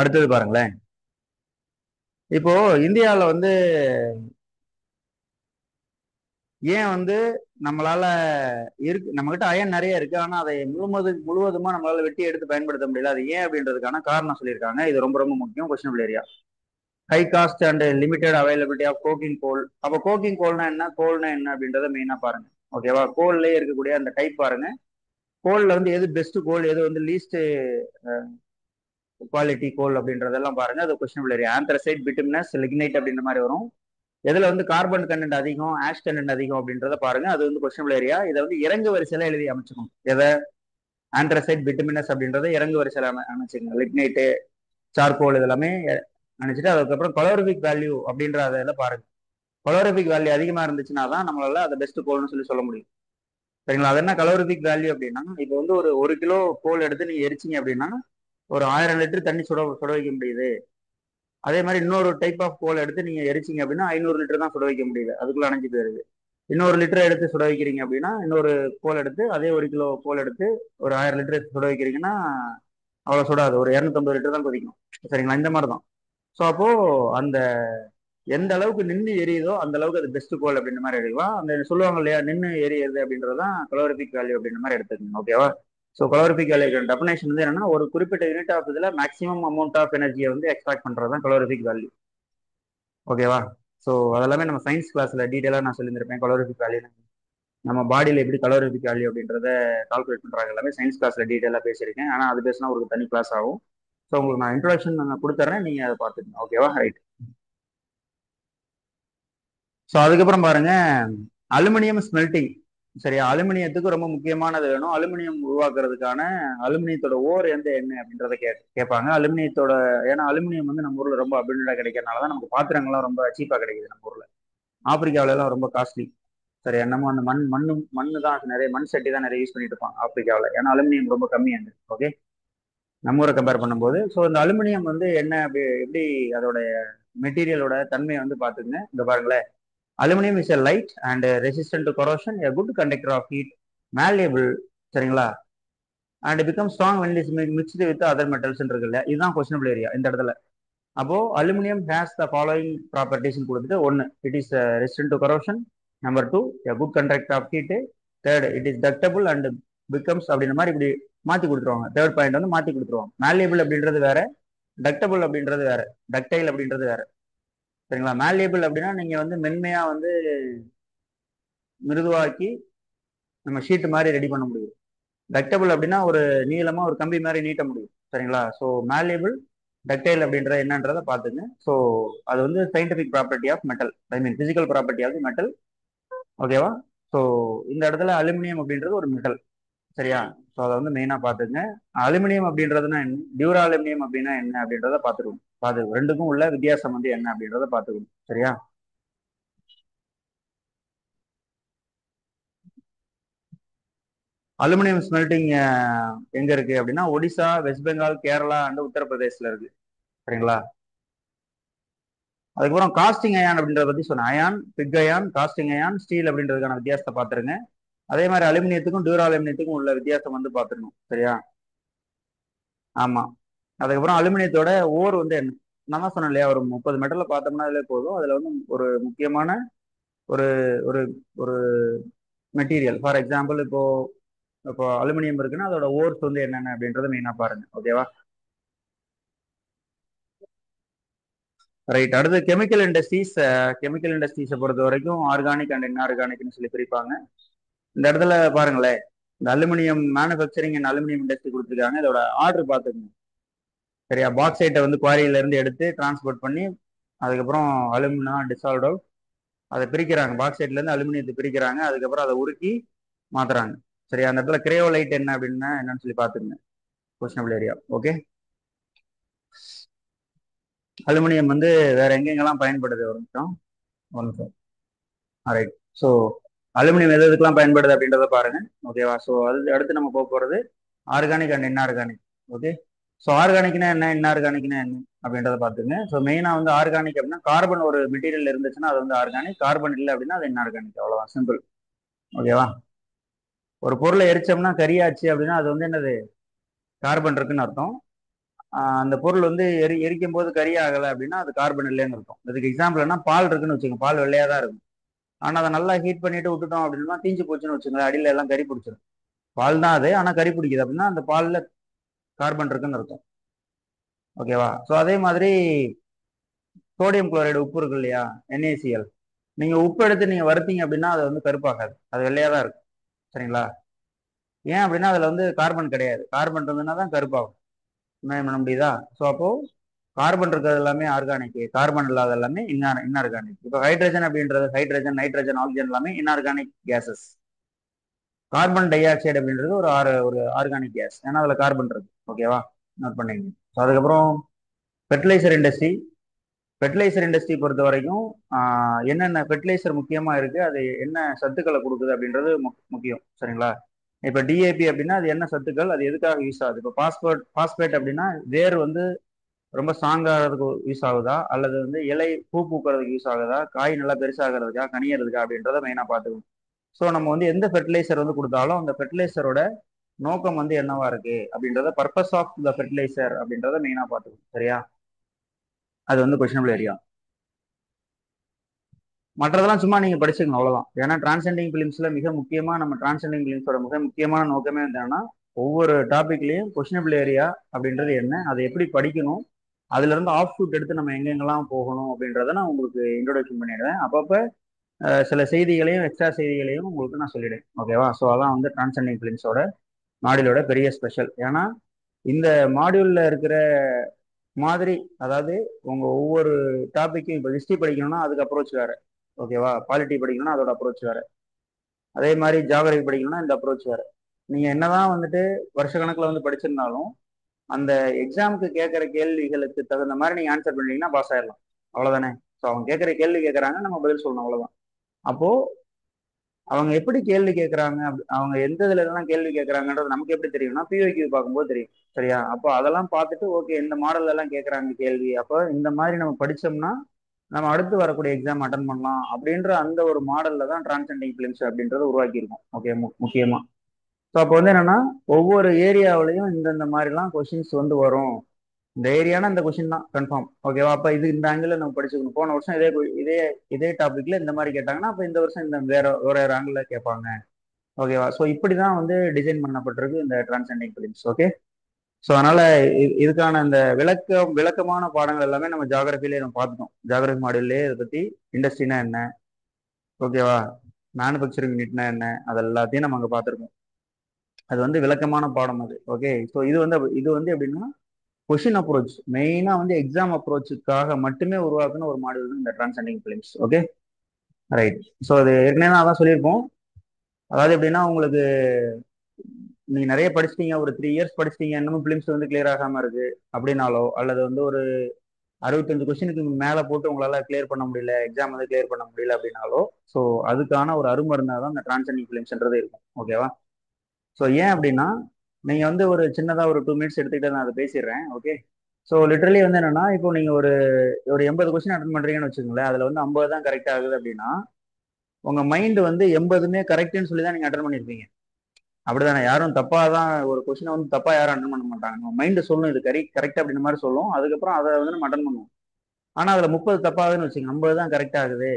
அடுத்தது பாருங்களேன். இப்போ இந்தியாவில் வந்து ஏன் வந்து நம்மளால இருக்கு, நம்ம கிட்ட அயன் நிறைய இருக்கு, ஆனா அதை முழுவதுமா நம்மளால வெட்டி எடுத்து பயன்படுத்த முடியல. அது ஏன் அப்படின்றதுக்கான காரணம் சொல்லியிருக்காங்க. இது ரொம்ப ரொம்ப முக்கியம், questionable area. High cost and limited availability of coking coal. அப்போ கோக்கிங் கோல்னா என்ன, கோல்னா என்ன அப்படின்றத மெயினா பாருங்க. ஓகேவா? கோல்லே இருக்கக்கூடிய அந்த டைப் பாருங்க. கோல்ல வந்து எது பெஸ்ட் கோல், எது வந்து லீஸ்ட் குவாலிட்டி கோல் அப்படின்றதெல்லாம் பாருங்க. அது questionable area. Anthracite, bituminous, lignite அப்படின்ற மாதிரி வரும். எதுல வந்து கார்பன் கண்டென்ட் அதிகம், ஆஷ் கண்டென்ட் அதிகம் அப்படின்றத பாருங்க. அது வந்து கொஸ்டினபிள் ஏரியா. இதை வந்து இறங்கு வரிசையில எழுதி அமைச்சுக்கணும். எதை, ஆந்த்ரசைட், பிட்டுமினஸ் அப்படின்றத இறங்கு வரிசையில அமைச்சுக்கணும். லிக்னைட்டு, சார்கோல் இதெல்லாமே நினைச்சிட்டு அதுக்கப்புறம் கலோரிபிக் வேல்யூ அப்படின்ற அதெல்லாம் பாருங்க. கலோரிபிக் வேல்யூ அதிகமா இருந்துச்சுன்னா தான் நம்மளால அதை பெஸ்ட் கோல்னு சொல்ல முடியும். சரிங்களா? அது என்ன கலோரிபிக் வேல்யூ அப்படின்னா, இப்போ வந்து ஒரு கிலோ கோல் எடுத்து நீங்க எரிச்சிங்க அப்படின்னா ஒரு 1000 லிட்டர் தண்ணி சுட வைக்க முடியுது. அதே மாதிரி இன்னொரு டைப் ஆஃப் கோல் எடுத்து நீங்க எரிச்சிங்க அப்படின்னா 500 லிட்டர் தான் சுட வைக்க முடியுது, அதுக்குள்ள அணைஞ்சு போயிருது. இன்னொரு லிட்டர் எடுத்து சுட வைக்கிறீங்க அப்படின்னா இன்னொரு கோல் எடுத்து அதே 1 கிலோ கோல் எடுத்து ஒரு 1000 லிட்டர் சுட வைக்கிறீங்கன்னா அவ்வளவு சுடாது, ஒரு 250 லிட்டர் தான் கொதிக்கும். சரிங்களா? இந்த மாதிரி தான். ஸோ அப்போ அந்த எந்த அளவுக்கு நின்று எரியுதோ அந்த அளவுக்கு அது பெஸ்ட் கோல் அப்படின்ற மாதிரி எடுக்கலாம். அந்த சொல்லுவாங்க இல்லையா, நின்று எரியுது அப்படின்றதான் கலோரிபிக் வேல்யூ அப்படின்ற மாதிரி எடுத்துக்கணும். ஓகேவா? ஸோ கலோரிபிக் வேல்யூ டெஃபினேஷன் வந்து என்னன்னா, ஒரு குறிப்பிட்ட யூனிட் ஆஃப் இதுல மேக்ஸிமம் அமௌண்ட் ஆஃப் எனர்ஜியை வந்து எக்ஸ்ட்ராக்ட் பண்றது தான் கலோரிபிக் வேல்யூ. ஓகேவா? ஸோ அதெல்லாமே நம்ம சயின்ஸ் கிளாஸ்ல டீட்டெயிலாக நான் சொல்லியிருந்திருப்பேன். கலோரிபிக் வேல்யூ நம்ம பாடியில் எப்படி கலோரிபிக் வேல்யூ அப்படின்றத கால்குலேட் பண்றாங்க எல்லாமே சயின்ஸ் கிளாஸ்ல டீட்டெயிலாக பேசியிருக்கேன். ஆனால் அது பேசினா ஒரு தனி கிளாஸ் ஆகும். ஸோ உங்களுக்கு நான் இன்ட்ரோடக்ஷன் நான் கொடுத்துட்றேன், நீங்க அதை பார்த்துக்கணும். ஓகேவா? ரைட். ஸோ அதுக்கப்புறம் பாருங்க, அலுமினியம் ஸ்மெல்டிங். சரியா? அலுமினியத்துக்கு ரொம்ப முக்கியமானது வேணும். அலுமினியம் உருவாக்குறதுக்கான அலுமினியத்தோட ஓர் எந்த எண்ணெய் அப்படின்றத கேட்பாங்க. அலுமினியத்தோட, ஏன்னா அலுமினியம் வந்து நம்ம ஊர்ல ரொம்ப அபிடண்டா கிடைக்கிறதுனால தான் நமக்கு பாத்திரங்கள்லாம் ரொம்ப சீப்பா கிடைக்குது நம்ம ஊர்ல. ஆப்பிரிக்காவில எல்லாம் ரொம்ப காஸ்ட்லி. சரி, என்னமோ அந்த மண்ணு தான் நிறைய, மண் சட்டி தான் நிறைய யூஸ் பண்ணிட்டு இருப்பாங்க ஆப்பிரிக்காவில். ஏன்னா அலுமினியம் ரொம்ப கம்மியாங்க. ஓகே, நம்ம ஊரை கம்பேர் பண்ணும்போது. ஸோ இந்த அலுமினியம் வந்து என்ன எப்படி அதோட மெட்டீரியலோட தன்மையை வந்து பாத்துங்க. இந்த பாருங்களேன், aluminium is a light and resistant to corrosion, a good conductor of heat, malleable. சரிங்களா? And become strong when it is mixed with other metals இருக்குல்ல, இதுதான் கொஸ்டினபிள் ஏரியா இந்த இடத்துல. அப்போ aluminium has the following properties கொடுத்துட்டு ஒன்று, it is resistant to corrosion. Number 2, a good conductor of heat. Third, it is ductile and becomes அப்படின்ற மாதிரி இப்படி மாற்றி கொடுத்துருவாங்க. தேர்ட் பாயிண்ட் வந்து மாற்றி கொடுத்துருவாங்க. மேலியபிள் அப்படின்றது வேற, டக்டபிள் அப்படின்றது வேற, டக்டைல் அப்படின்றது வேற. சரிங்களா? மேலியபிள் அப்படின்னா நீங்க வந்து மென்மையா வந்து மிருதுவாக்கி நம்ம ஷீட் மாதிரி ரெடி பண்ண முடியும். டக்டபிள் அப்படின்னா ஒரு நீளமா ஒரு கம்பி மாதிரி நீட்ட முடியும். சரிங்களா? ஸோ மேலியபிள், டக்டைல் அப்படின்ற என்னன்றதை பார்த்துங்க. ஸோ அது வந்து scientific property of metal, I mean physical property of metal. ஓகேவா? ஸோ இந்த இடத்துல அலுமினியம் அப்படின்றது ஒரு மெட்டல். சரியா? ஸோ அதை வந்து மெயினாக பார்த்துங்க. அலுமினியம் அப்படின்றதுனா என்ன, டியூரா அலுமினியம் அப்படின்னா என்ன அப்படின்றத பார்த்துக்கணும். ரெண்டுக்கும் உள்ள வித்தியாசம் வந்து என்ன அப்படின்றத பார்த்துக்கணும். சரியா? அலுமினியம் ஸ்மெல்டிங் எங்க இருக்கு அப்படின்னா ஒடிசா, வெஸ்ட் பெங்கால், கேரளா அண்ட் உத்தரப்பிரதேஷ்ல இருக்கு. சரிங்களா? அதுக்கப்புறம் காஸ்டிங் அயான் அப்படின்றத பத்தி சொன்னேன். Iron, pig iron, casting iron, steel அப்படின்றதுக்கான வித்தியாசத்தை பார்த்துருங்க. அதே மாதிரி அலுமினியத்துக்கும் டியூரா அலுமினியத்துக்கும் உள்ள வித்தியாசம் வந்து பார்த்துருணும். சரியா? ஆமா. அதுக்கப்புறம் அலுமினியத்தோட ஓர் வந்து என்ன, நான் தான் சொன்னேன் இல்லையா, ஒரு 30 மெட்டர்ல பார்த்தோம்னா அதுல போதும். அதுல வந்து ஒரு முக்கியமான ஒரு ஒரு ஒரு மெட்டீரியல், ஃபார் எக்ஸாம்பிள் இப்போ அலுமினியம் இருக்குன்னா அதோட ஓர்ஸ் வந்து என்னென்ன அப்படின்றத மெயினா பாருங்க. ஓகேவா? ரைட். அடுத்து கெமிக்கல் இண்டஸ்ட்ரீஸ். கெமிக்கல் இண்டஸ்ட்ரீஸை பொறுத்த வரைக்கும் ஆர்கானிக் அண்ட் இன்ஆர்கானிக்னு சொல்லி பிரிப்பாங்க. இந்த இடத்துல பாருங்களேன், இந்த aluminium manufacturing and aluminium industry கொடுத்துருக்காங்க. இதோட ஆர்டர் பார்த்துக்கோங்க. சரியா? பாக்ஸைட்டை வந்து குவாரியில இருந்து எடுத்து டிரான்ஸ்போர்ட் பண்ணி அதுக்கப்புறம் அலுமினா டிசால்வ் அவுட் அதை பிரிக்கிறாங்க. பாக்ஸைட்ல இருந்து அலுமினியத்தை பிரிக்கிறாங்க. அதுக்கப்புறம் அதை உருக்கி மாத்துறாங்க. சரியா? அந்த இடத்துல கிரேயோலைட் என்ன அப்படின்னா என்னன்னு சொல்லி பாத்துங்க. Questionable area. ஓகே. அலுமினியம் வந்து வேற எங்கெங்கெல்லாம் பயன்படுது, ஒரு நிமிஷம். ஒரு நிமிஷம். ரைட். ஸோ அலுமினியம் எது எதுக்கெல்லாம் பயன்படுது அப்படின்றத பாருங்க. ஓகேவா? ஸோ அது அடுத்து நம்ம போக போறது organic and inorganic. Okay. So ஆர்கானிக்னா என்ன, இன்ஆர்கானிக்னா என்ன அப்படின்றத பார்த்துங்க. ஸோ மெயினா வந்து ஆர்கானிக் அப்படின்னா கார்பன் ஒரு மெட்டீரியல் இருந்துச்சுன்னா அது வந்து ஆர்கானிக், கார்பன் இல்லை அப்படின்னா அது இன்ஆர்கானிக். அவ்வளவுதான், சிம்பிள். ஓகேவா? ஒரு பொருளை எரிச்சோம்னா கரியாச்சு அப்படின்னா அது வந்து என்னது, கார்பன் இருக்குன்னு அர்த்தம். அந்த பொருள் வந்து எரிக்கும் போது கரி ஆகலை அப்படின்னா அது கார்பன் இல்லைன்னு இருக்கும். அதுக்கு எக்ஸாம்பிள் என்ன, பால் இருக்குன்னு வச்சுக்கோங்க. பால் வெள்ளையா தான் இருக்கும். ஆனா அதை நல்லா ஹீட் பண்ணிட்டு விட்டுட்டோம் அப்படின்னா தீஞ்சு போச்சுன்னு வச்சுக்கோங்க, அடியில எல்லாம் கறி பிடிச்சிடும். பால் தான் அது, ஆனா கறி பிடிக்குது அப்படின்னா அந்த பால்ல கார்பன் இருக்குன்னு அர்த்தம். ஓகேவா? ஸோ அதே மாதிரி சோடியம் குளோரைடு உப்பு இருக்கு இல்லையா, NaCl. நீங்க உப்பு எடுத்து நீங்க வறுத்தீங்க அப்படின்னா அது வந்து கருப்பாகாது, அது வெள்ளையா தான் இருக்கும். சரிங்களா? ஏன் அப்படின்னா அதுல வந்து கார்பன் கிடையாது. கார்பன் இருந்ததுன்னா தான் கருப்பாகும். பண்ண முடியுதா? ஸோ அப்போ கார்பன் இருக்கிறது எல்லாமே ஆர்கானிக், கார்பன் இல்லாத எல்லாமே இன்ஆர்கானிக். இப்போ ஹைட்ரஜன் அப்படின்றது, ஹைட்ரஜன், நைட்ரஜன், ஆக்சிஜன் எல்லாமே inorganic cases. Carbon di oxide அப்படின்றது ஒரு ஆர்கானிக் கேஸ், ஏன்னா அதுல கார்பன் இருக்கு. ஓகேவா? நோட் பண்ணிங்க. அதுக்கப்புறம் ஃபெர்டிலைசர் இண்டஸ்ட்ரி. ஃபெர்டிலைசர் இண்டஸ்ட்ரி பொறுத்த வரைக்கும் என்னென்ன ஃபெர்டிலைசர் முக்கியமா இருக்கு, அது என்ன சத்துக்களை கொடுக்குது அப்படின்றது முக்கியம். சரிங்களா? இப்போ DAP அப்படின்னா அது என்ன சத்துக்கள், அது எதுக்காக யூஸ் ஆகுது. இப்போ பாஸ்பேட் அப்படின்னா வேர் வந்து ரொம்ப ஸ்ட்ராங் ஆகிறதுக்கு யூஸ் ஆகுதா, அல்லது வந்து இலை பூ பூக்கிறதுக்கு யூஸ் ஆகுதா, காய் நல்லா பெருசாகிறதுக்கா, கனியறதுக்கா அப்படின்றத மெயினா பார்த்துக்கணும். ஸோ நம்ம வந்து எந்த ஃபெர்டிலைசர் வந்து கொடுத்தாலும் அந்த ஃபெர்டிலைசரோட நோக்கம் வந்து என்னவா இருக்கு அப்படின்றத, பர்பஸ் ஆஃப் த ஃபெர்டிலைசர் அப்படின்றத மெயினா பார்த்துக்கணும். சரியா? அது வந்து கொஸ்டினபிள் ஏரியா. மற்றதெல்லாம் சும்மா நீங்க படிச்சுக்கணும், அவ்வளவுதான். ஏன்னா டிரான்சென்டிங் பிலிம்ஸ்ல மிக முக்கியமா, நம்ம டிரான்சென்டிங் பிலிம்ஸோட மிக முக்கியமான நோக்கமே என்னன்னா ஒவ்வொரு டாபிக்லயும் கொஸ்டினபிள் ஏரியா அப்படின்றது என்ன, அதை எப்படி படிக்கணும், அதுல இருந்து ஆஃப் ஷூட் எடுத்து நம்ம எங்கெங்கெல்லாம் போகணும் அப்படின்றத நான் உங்களுக்கு இன்ட்ரோடக்ஷன் பண்ணிடுவேன். அப்பப்ப சில செய்திகளையும் எக்ஸ்ட்ரா செய்திகளையும் உங்களுக்கு நான் சொல்லிடுவேன். ஓகேவா? ஸோ அதான் வந்து டிரான்சென்டிங் பிலிம்ஸோட மாடியூலோட பெரிய ஸ்பெஷல். ஏன்னா இந்த மாடியூல்ல இருக்கிற மாதிரி, அதாவது உங்க ஒவ்வொரு டாபிக்கும், இப்போ ஹிஸ்ட்ரி படிக்கணும்னா அதுக்கு அப்ரோச் வேற. ஓகேவா? பாலிட்டி படிக்கணும்னா அதோட அப்ரோச் வேற. அதே மாதிரி ஜியாகிரபி படிக்கணும்னா இந்த அப்ரோச் வேற. நீங்க என்னதான் வந்துட்டு வருஷ கணக்குல வந்து படிச்சிருந்தாலும் அந்த எக்ஸாமுக்கு கேட்குற கேள்விகளுக்கு தகுந்த மாதிரி நீங்க ஆன்சர் பண்ணீங்கன்னா பாஸ் ஆயிடலாம். அவ்வளவுதானே? ஸோ அவங்க கேட்குற கேள்வி கேட்கறாங்க, நம்ம பதில் சொல்லணும், அவ்வளவுதான். அப்போ அவங்க எப்படி கேள்வி கேட்கறாங்க, அவங்க எந்த இதுல எல்லாம் கேள்வி கேட்கறாங்கன்றது நமக்கு எப்படி தெரியும்னா PYQ பார்க்கும்போது தெரியும். சரியா? அப்போ அதெல்லாம் பார்த்துட்டு ஓகே இந்த மாடல் எல்லாம் கேட்கறாங்க கேள்வி, அப்போ இந்த மாதிரி நம்ம படிச்சோம்னா நம்ம அடுத்து வரக்கூடிய எக்ஸாம் அட்டன் பண்ணலாம் அப்படின்ற அந்த ஒரு மாடல்ல தான் டிரான்சென்டிங் பிலிம்ஸ் அப்படின்றத உருவாக்கியிருக்கோம். ஓகே, முக்கியமா. ஸோ அப்போ வந்து என்னன்னா ஒவ்வொரு ஏரியாவிலையும் இந்தந்த மாதிரிலாம் கொஷின்ஸ் வந்து வரும். இந்த ஏரியானா இந்த கொஸ்டின் தான் கன்ஃபார்ம். ஓகேவா? அப்ப இது இந்த ஆங்கிள் நம்ம படிச்சுக்கணும். போன வருஷம் இதே இதே டாபிக்ல இந்த மாதிரி கேட்டாங்கன்னா அப்ப இந்த வருஷம் இந்த வேற வேற ஆங்கிள் கேட்பாங்க. ஓகேவா? ஸோ இப்படிதான் வந்து டிசைன் பண்ணப்பட்டிருக்கு இந்த டிரான்சென்டிங் ஃபிலிம்ஸ். ஓகே. ஸோ அதனால இதுக்கான இந்த விளக்கமான பாடங்கள் எல்லாமே நம்ம ஜாகிரபிலே நம்ம பார்த்துட்டோம். ஜாகிரபி மாடியூல்லே இதை பத்தி இண்டஸ்ட்ரினா என்ன, ஓகேவா, மேனுஃபேக்சரிங் யூனிட்னா என்ன, அது எல்லாத்தையும் நம்ம அங்கே பார்த்துருக்கோம். அது வந்து விளக்கமான பாடம் அது. ஓகே. ஸோ இது வந்து எப்படின்னா கொஷின் அப்ரோச், மெயினா வந்து எக்ஸாம் அப்ரோச்சுக்காக மட்டுமே உருவாக்குன ஒரு மாடியூல் இந்த டிரான்சென்டிங் ஃபிலிம்ஸ். ஓகே. ரைட். ஸோ அது ஏற்கனவே நான் தான் சொல்லியிருப்போம். அதாவது எப்படின்னா உங்களுக்கு நீங்க நிறைய படிச்சிட்டீங்க, ஒரு 3 இயர்ஸ் படிச்சிட்டீங்க, இன்னமும் பிலிம்ஸ் வந்து கிளியர் ஆகாம இருக்கு அப்படின்னாலோ, அல்லது வந்து ஒரு 65 கொஸ்டினுக்கு மேல போட்டு உங்களால கிளியர் பண்ண முடியல, எக்ஸாம் வந்து கிளியர் பண்ண முடியல அப்படின்னாலோ, ஸோ அதுக்கான ஒரு அருமருந்தா தான் இந்த டிரான்சென்டிங் ஃபிலிம்ஸ்ன்றது இருக்கும். ஓகேவா? ஸோ ஏன் அப்படின்னா நீங்க வந்து ஒரு சின்னதா ஒரு 2 மினிட்ஸ் எடுத்துக்கிட்டு நான் அதை பேசிடுறேன். ஓகே. ஸோ லிட்டரலி வந்து என்னன்னா இப்போ நீங்க ஒரு ஒரு 80 கொஸ்டின் அட்டன் பண்றீங்கன்னு வச்சுக்கோங்களேன், அதுல வந்து 50 தான் கரெக்ட் ஆகுது அப்படின்னா உங்க மைண்ட் வந்து 80மே கரெக்ட்னு சொல்லி தான் நீங்க அட்டன் பண்ணிருப்பீங்க. அப்படிதானே? யாரும் தப்பா தான் ஒரு கொஸ்டினை வந்து தப்பா யாரும் அட்டன் பண்ண மாட்டாங்க. நம்ம மைண்ட் சொல்லும் இது கரெக்ட் அப்படின்ற மாதிரி சொல்லும். அதுக்கப்புறம் அதை வந்து நம்ம அட்டன் பண்ணுவோம். ஆனா அதுல 30 தப்பாகுதுன்னு வச்சுக்கோங்க, 50 தான் கரெக்ட் ஆகுது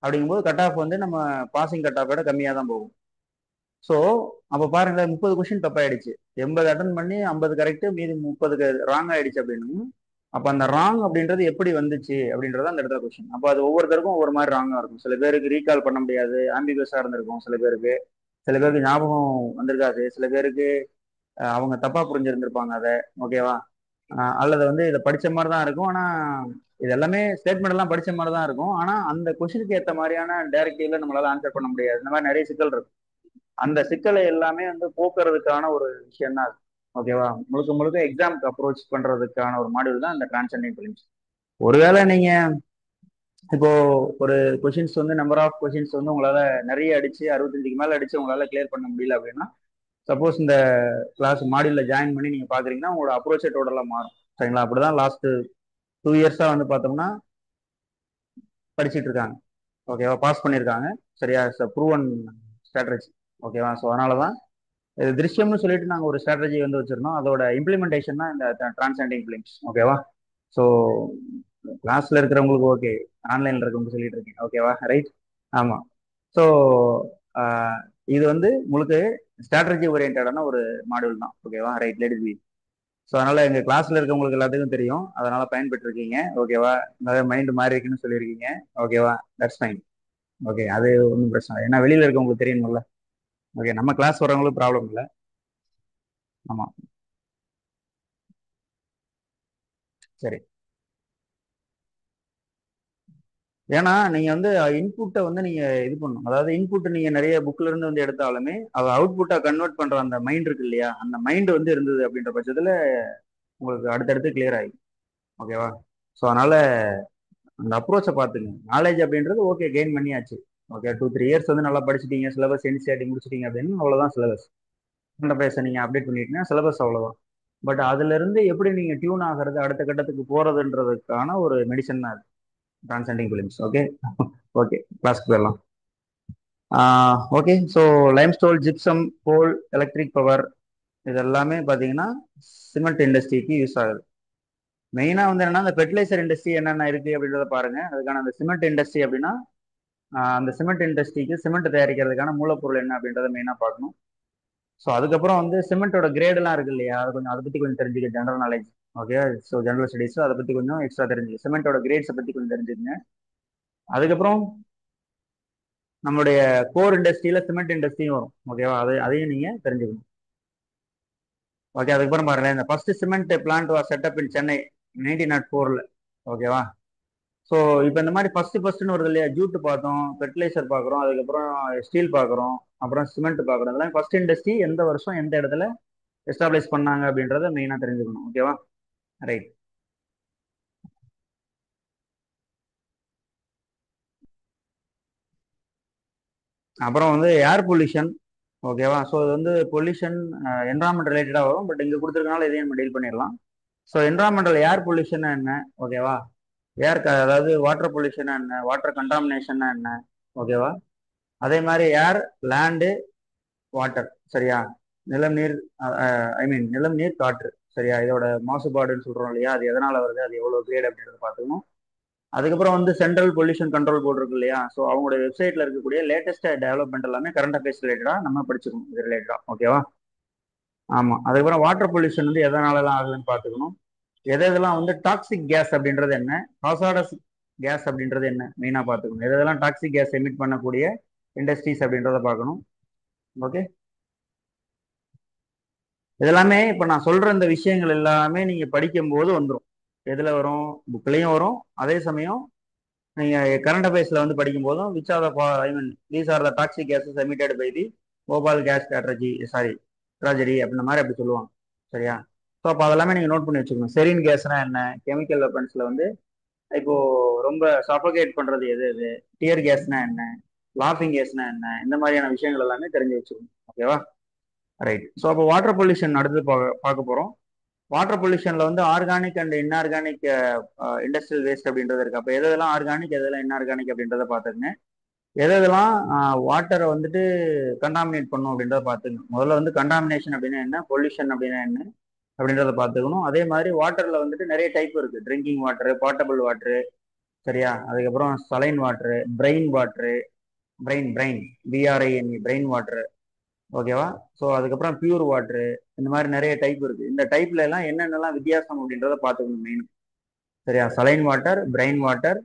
அப்படிங்கும்போது கட் ஆஃப் வந்து நம்ம பாசிங் கட் ஆஃப் விட கம்மியா தான் போகும். ஸோ அப்ப பாருங்க 30 கொஸ்டின் தப்பாயிடுச்சு, 80 அட்டன் பண்ணி 50 கரெக்ட், மீதி 30 ராங் ஆயிடுச்சு அப்படின்னு. அப்ப அந்த ராங் அப்படின்றது எப்படி வந்துச்சு அப்படின்றத அந்த இடத்துல கொஸ்டின். அப்போ அது ஒவ்வொருத்தருக்கும் ஒவ்வொரு மாதிரி ராங்கா இருக்கும். சில பேருக்கு ரீகால் பண்ண முடியாது, ஆம்பிகஸா இருந்திருக்கும். சில பேருக்கு ஞாபகம் வந்திருக்காது. சில பேருக்கு அவங்க தப்பா புரிஞ்சிருந்திருப்பாங்க அதை. ஓகேவா? அல்லது வந்து இதை படிச்ச மாதிரி தான் இருக்கும், ஆனா இது எல்லாமே ஸ்டேட்மெண்ட் எல்லாம் படிச்ச மாதிரி தான் இருக்கும், ஆனா அந்த கொஸ்டினுக்கு ஏற்ற மாதிரியான டைரக்டிவ்ல நம்மளால ஆன்சர் பண்ண முடியாது. இந்த மாதிரி நிறைய சிக்கல் இருக்கும். அந்த சிக்கலை எல்லாமே வந்து போக்குறதுக்கான ஒரு விஷயம் தான் அது. ஓகேவா? முழுக்க முழுக்க எக்ஸாம்க்கு அப்ரோச் பண்றதுக்கான ஒரு மாடியூல் தான் இந்த டிரான்சென்டிங் ஃபிலிம்ஸ். ஒருவேளை நீங்க இப்போ ஒரு கொஷின்ஸ் வந்து நம்பர் ஆஃப் கொஷின்ஸ் வந்து உங்களால நிறைய அடிச்சு 65க்கு மேல அடிச்சு உங்களால கிளியர் பண்ண முடியல அப்படின்னா, சப்போஸ் இந்த கிளாஸ் மாடியூல்ல ஜாயின் பண்ணி நீங்க பாக்குறீங்கன்னா உங்களோட அப்ரோச்சே டோட்டலா மாறும். சரிங்களா? அப்படிதான் லாஸ்ட் 2 இயர்ஸா வந்து பார்த்தோம்னா படிச்சுட்டு இருக்காங்க. ஓகேவா? பாஸ் பண்ணியிருக்காங்க. சரியா? Proven strategy. ஓகேவா? ஸோ அதனாலதான் இது திருஷ்யம்னு சொல்லிட்டு நாங்கள் ஒரு ஸ்ட்ராட்டஜி வந்து வச்சிருந்தோம். அதோட இம்ப்ளிமெண்டேஷன் தான் இந்த டிரான்சென்டிங் ஃபிலிம்ஸ். ஓகேவா? ஸோ கிளாஸ்ல இருக்கிறவங்களுக்கு ஓகே, ஆன்லைன்ல இருக்கவங்க சொல்லிட்டு இருக்கேன். ஓகேவா? ரைட். ஆமா. ஸோ இது வந்து முழுக்க ஸ்ட்ராட்டஜி ஓரியன்டான ஒரு மாடியூல் தான். ஓகேவா? Right. Let it be. So அதனால எங்க கிளாஸ்ல இருக்கவங்களுக்கு எல்லாத்துக்கும் தெரியும், அதனால பயன்பெற்றிருக்கீங்க. ஓகேவா? நிறைய மைண்ட் மாறி இருக்குன்னு சொல்லியிருக்கீங்க. ஓகேவா? That's fine. ஓகே, அது ஒன்றும் பிரச்சனை இல்லை. ஏன்னா வெளியில இருக்கவங்களுக்கு தெரியணும்ல. ஓகே, நம்ம கிளாஸ் வரவங்களுக்கு ப்ராப்ளம் இல்லை. ஆமா. சரி. ஏன்னா நீங்க வந்து இன்புட்டை வந்து நீங்க இது பண்ணணும். அதாவது இன்புட் நீங்க நிறைய புக்ல இருந்து வந்து எடுத்தாலுமே அதை அவுட்புட்டா கன்வெர்ட் பண்ற அந்த மைண்ட் இருக்கு இல்லையா, அந்த மைண்ட் வந்து இருந்தது அப்படின்ற பட்சத்துல உங்களுக்கு அடுத்தடுத்து கிளியர் ஆகும். ஓகேவா? ஸோ அதனால அந்த அப்ரோச்சை பார்த்துங்க. நாலேஜ் அப்படின்றது ஓகே, கெயின் பண்ணியாச்சு. ஓகே, 2-3 இயர்ஸ் வந்து நல்லா படிச்சிட்டீங்க, சிலபஸ் என்சிஆர்டி முடிச்சிட்டீங்க அப்படின்னு அவ்வளவுதான் சிலபஸ். பேச நீங்க அப்டேட் பண்ணிட்டீங்கன்னா சிலபஸ் அவ்வளவுதான். பட் அதுல இருந்து எப்படி நீங்க டியூன் ஆகிறது, அடுத்த கட்டத்துக்கு போறதுன்றதுக்கான ஒரு மெடிசன் தான் அது டிரான்சென்டிங் ஃபிலிம்ஸ். ஓகே. ஓகே, கிளாஸ்க்கு போயிடலாம். ஓகே. ஸோ லைம்ஸ்டோன், ஜிப்சம், கோல், எலக்ட்ரிக் பவர், இது எல்லாமே பார்த்தீங்கன்னா சிமெண்ட் இண்டஸ்ட்ரிக்கு யூஸ் ஆகுது. மெயினாக வந்து என்னன்னா அந்த ஃபெர்டிலைசர் இண்டஸ்ட்ரி என்னென்ன இருக்கு அப்படின்றத பாருங்க. அதுக்கான அந்த சிமெண்ட் இண்டஸ்ட்ரி அப்படின்னா அந்த சிமெண்ட் இண்டஸ்ட்ரிக்கு சிமெண்ட் தயாரிக்கிறதுக்கான மூலப்பொருள் என்ன அப்படின்றத மெயினாக பார்க்கணும். ஸோ அதுக்கப்புறம் வந்து சிமெண்டோட கிரேடெல்லாம் இருக்கு இல்லையா, அதை பற்றி கொஞ்சம் தெரிஞ்சுக்க, general knowledge. Okay. So general studies அதை பற்றி கொஞ்சம் எக்ஸ்ட்ரா தெரிஞ்சுக்க, சிமெண்டோட கிரேட்ஸை பற்றி கொஞ்சம் தெரிஞ்சுக்கங்க. அதுக்கப்புறம் நம்மளுடைய கோர் இண்டஸ்ட்ரியில சிமெண்ட் இண்டஸ்ட்ரியும் வரும். ஓகேவா? அதையும் நீங்க தெரிஞ்சுக்கணும். ஓகே. அதுக்கப்புறம் பாருங்க, இந்த first cement plant was set up in Chennai 1904. ஓகேவா? ஸோ இப்போ இந்த மாதிரி ஃபர்ஸ்ட்னு வருது இல்லையா, ஜூட் பார்த்தோம், ஃபெர்டிலைசர் பார்க்குறோம், அதுக்கப்புறம் ஸ்டீல் பார்க்குறோம், அப்புறம் சிமெண்ட் பார்க்குறோம். இதெல்லாம் ஃபர்ஸ்ட் இண்டஸ்ட்ரி எந்த வருஷம் எந்த இடத்துல எஸ்டாப்ளிஷ் பண்ணாங்க அப்படின்றத மெயினாக தெரிஞ்சுக்கணும். ஓகேவா? ரைட். அப்புறம் வந்து ஏர் பொல்யூஷன். ஓகேவா? ஸோ இது வந்து பொல்யூஷன் என்வரான்மெண்ட் ரிலேட்டடாக வரும், பட் இங்கே கொடுத்துருக்கனால இதையும் நம்ம டீல் பண்ணிடலாம். ஸோ என்வரான்மெண்டல் ஏர் பொல்யூஷன் என்ன? ஓகேவா? அதாவது வாட்டர் பொல்யூஷன் என்ன, வாட்டர் கண்டாமினேஷன் என்ன? ஓகேவா? அதே மாதிரி ஏர், லேண்டு, வாட்டர். சரியா? நிலம், நீர், ஐ மீன் நிலம், நீர், காற்று. சரியா? இதோட மாசுபாடுன்னு சொல்றோம் இல்லையா, அது எதனால வருது, அது எவ்வளவு கிரேட் அப்படின்றத பார்த்துக்கணும். அதுக்கப்புறம் வந்து சென்ட்ரல் பொல்யூஷன் கண்ட்ரோல் போர்டு இருக்கு இல்லையா, ஸோ அவங்களோட வெப்சைட்ல இருக்கக்கூடிய லேட்டஸ்ட் டெவலப்மெண்ட் எல்லாமே கரண்ட் அஃபேர்ஸ் ரிலேட்டடா நம்ம படிச்சுக்கணும், இது ரிலேட்டடா. ஓகேவா? ஆமா. அதுக்கப்புறம் வாட்டர் பொல்யூஷன் வந்து எதனாலலாம் ஆகுதுன்னு பார்த்துக்கணும். எதெல்லாம் வந்து டாக்ஸிக் கேஸ் அப்படின்றது என்ன, ஹாசார்டஸ் கேஸ் அப்படின்றது என்ன, மெயினா பார்த்துக்கணும். எதெல்லாம் டாக்ஸிக் கேஸ் எமிட் பண்ணக்கூடிய இண்டஸ்ட்ரீஸ் அப்படின்றத பார்க்கணும். ஓகே, இதெல்லாமே இப்ப நான் சொல்ற இந்த விஷயங்கள் எல்லாமே நீங்க படிக்கும் போது வந்துடும். எதுல வரும்? புக்லயும் வரும். அதே சமயம் நீங்க கரண்ட் அஃபேர்ஸ்ல வந்து படிக்கும் போதும் which are the I mean these are the toxic gases emitted by the Bhopal gas strategy sorry tragedy அப்படின்ற மாதிரி அப்படி சொல்லுவாங்க. சரியா? ஸோ அப்போ அதெல்லாமே நீங்க நோட் பண்ணி வச்சுக்கணும். செரின் கேஸ்னா என்ன, கெமிக்கல் வெப்பன்ஸ்ல வந்து இப்போ ரொம்ப சஃபோகேட் பண்றது எது எது, டியர் கேஸ்னா என்ன, லாஃபிங் கேஸ்னா என்ன, இந்த மாதிரியான விஷயங்கள் எல்லாமே தெரிஞ்சு வச்சுக்கணும். ஓகேவா? ரைட். ஸோ அப்போ வாட்டர் பொல்யூஷன் அடுத்து பார்க்க போறோம். வாட்டர் பொல்யூஷன்ல வந்து organic and inorganic industrial waste அப்படின்றது இருக்கு. அப்போ எதெல்லாம் ஆர்கானிக் எதெல்லாம் இன்ஆர்கானிக் அப்படின்றத பார்த்துங்க. எதெல்லாம் வாட்டரை வந்துட்டு கண்டாமினேட் பண்ணும் அப்படின்றத பார்த்துங்க. முதல்ல வந்து கண்டாமினேஷன் அப்படின்னா என்ன, பொல்யூஷன் அப்படின்னா என்ன அப்படின்றத பார்த்துக்கணும். அதே மாதிரி வாட்டர்ல வந்துட்டு நிறைய டைப் இருக்கு. ட்ரிங்கிங் வாட்டர், பாட்டபிள் வாட்டர், சரியா? அதுக்கப்புறம் saline water, brine water, brine B R I N E brine water. ஓகேவா? ஸோ அதுக்கப்புறம் பியூர் வாட்டர், இந்த மாதிரி நிறைய டைப் இருக்கு. இந்த டைப்ல எல்லாம் என்னென்னலாம் வித்தியாசம் அப்படின்றத பார்த்துக்கணும் மெயின். சரியா? Saline water, brine water,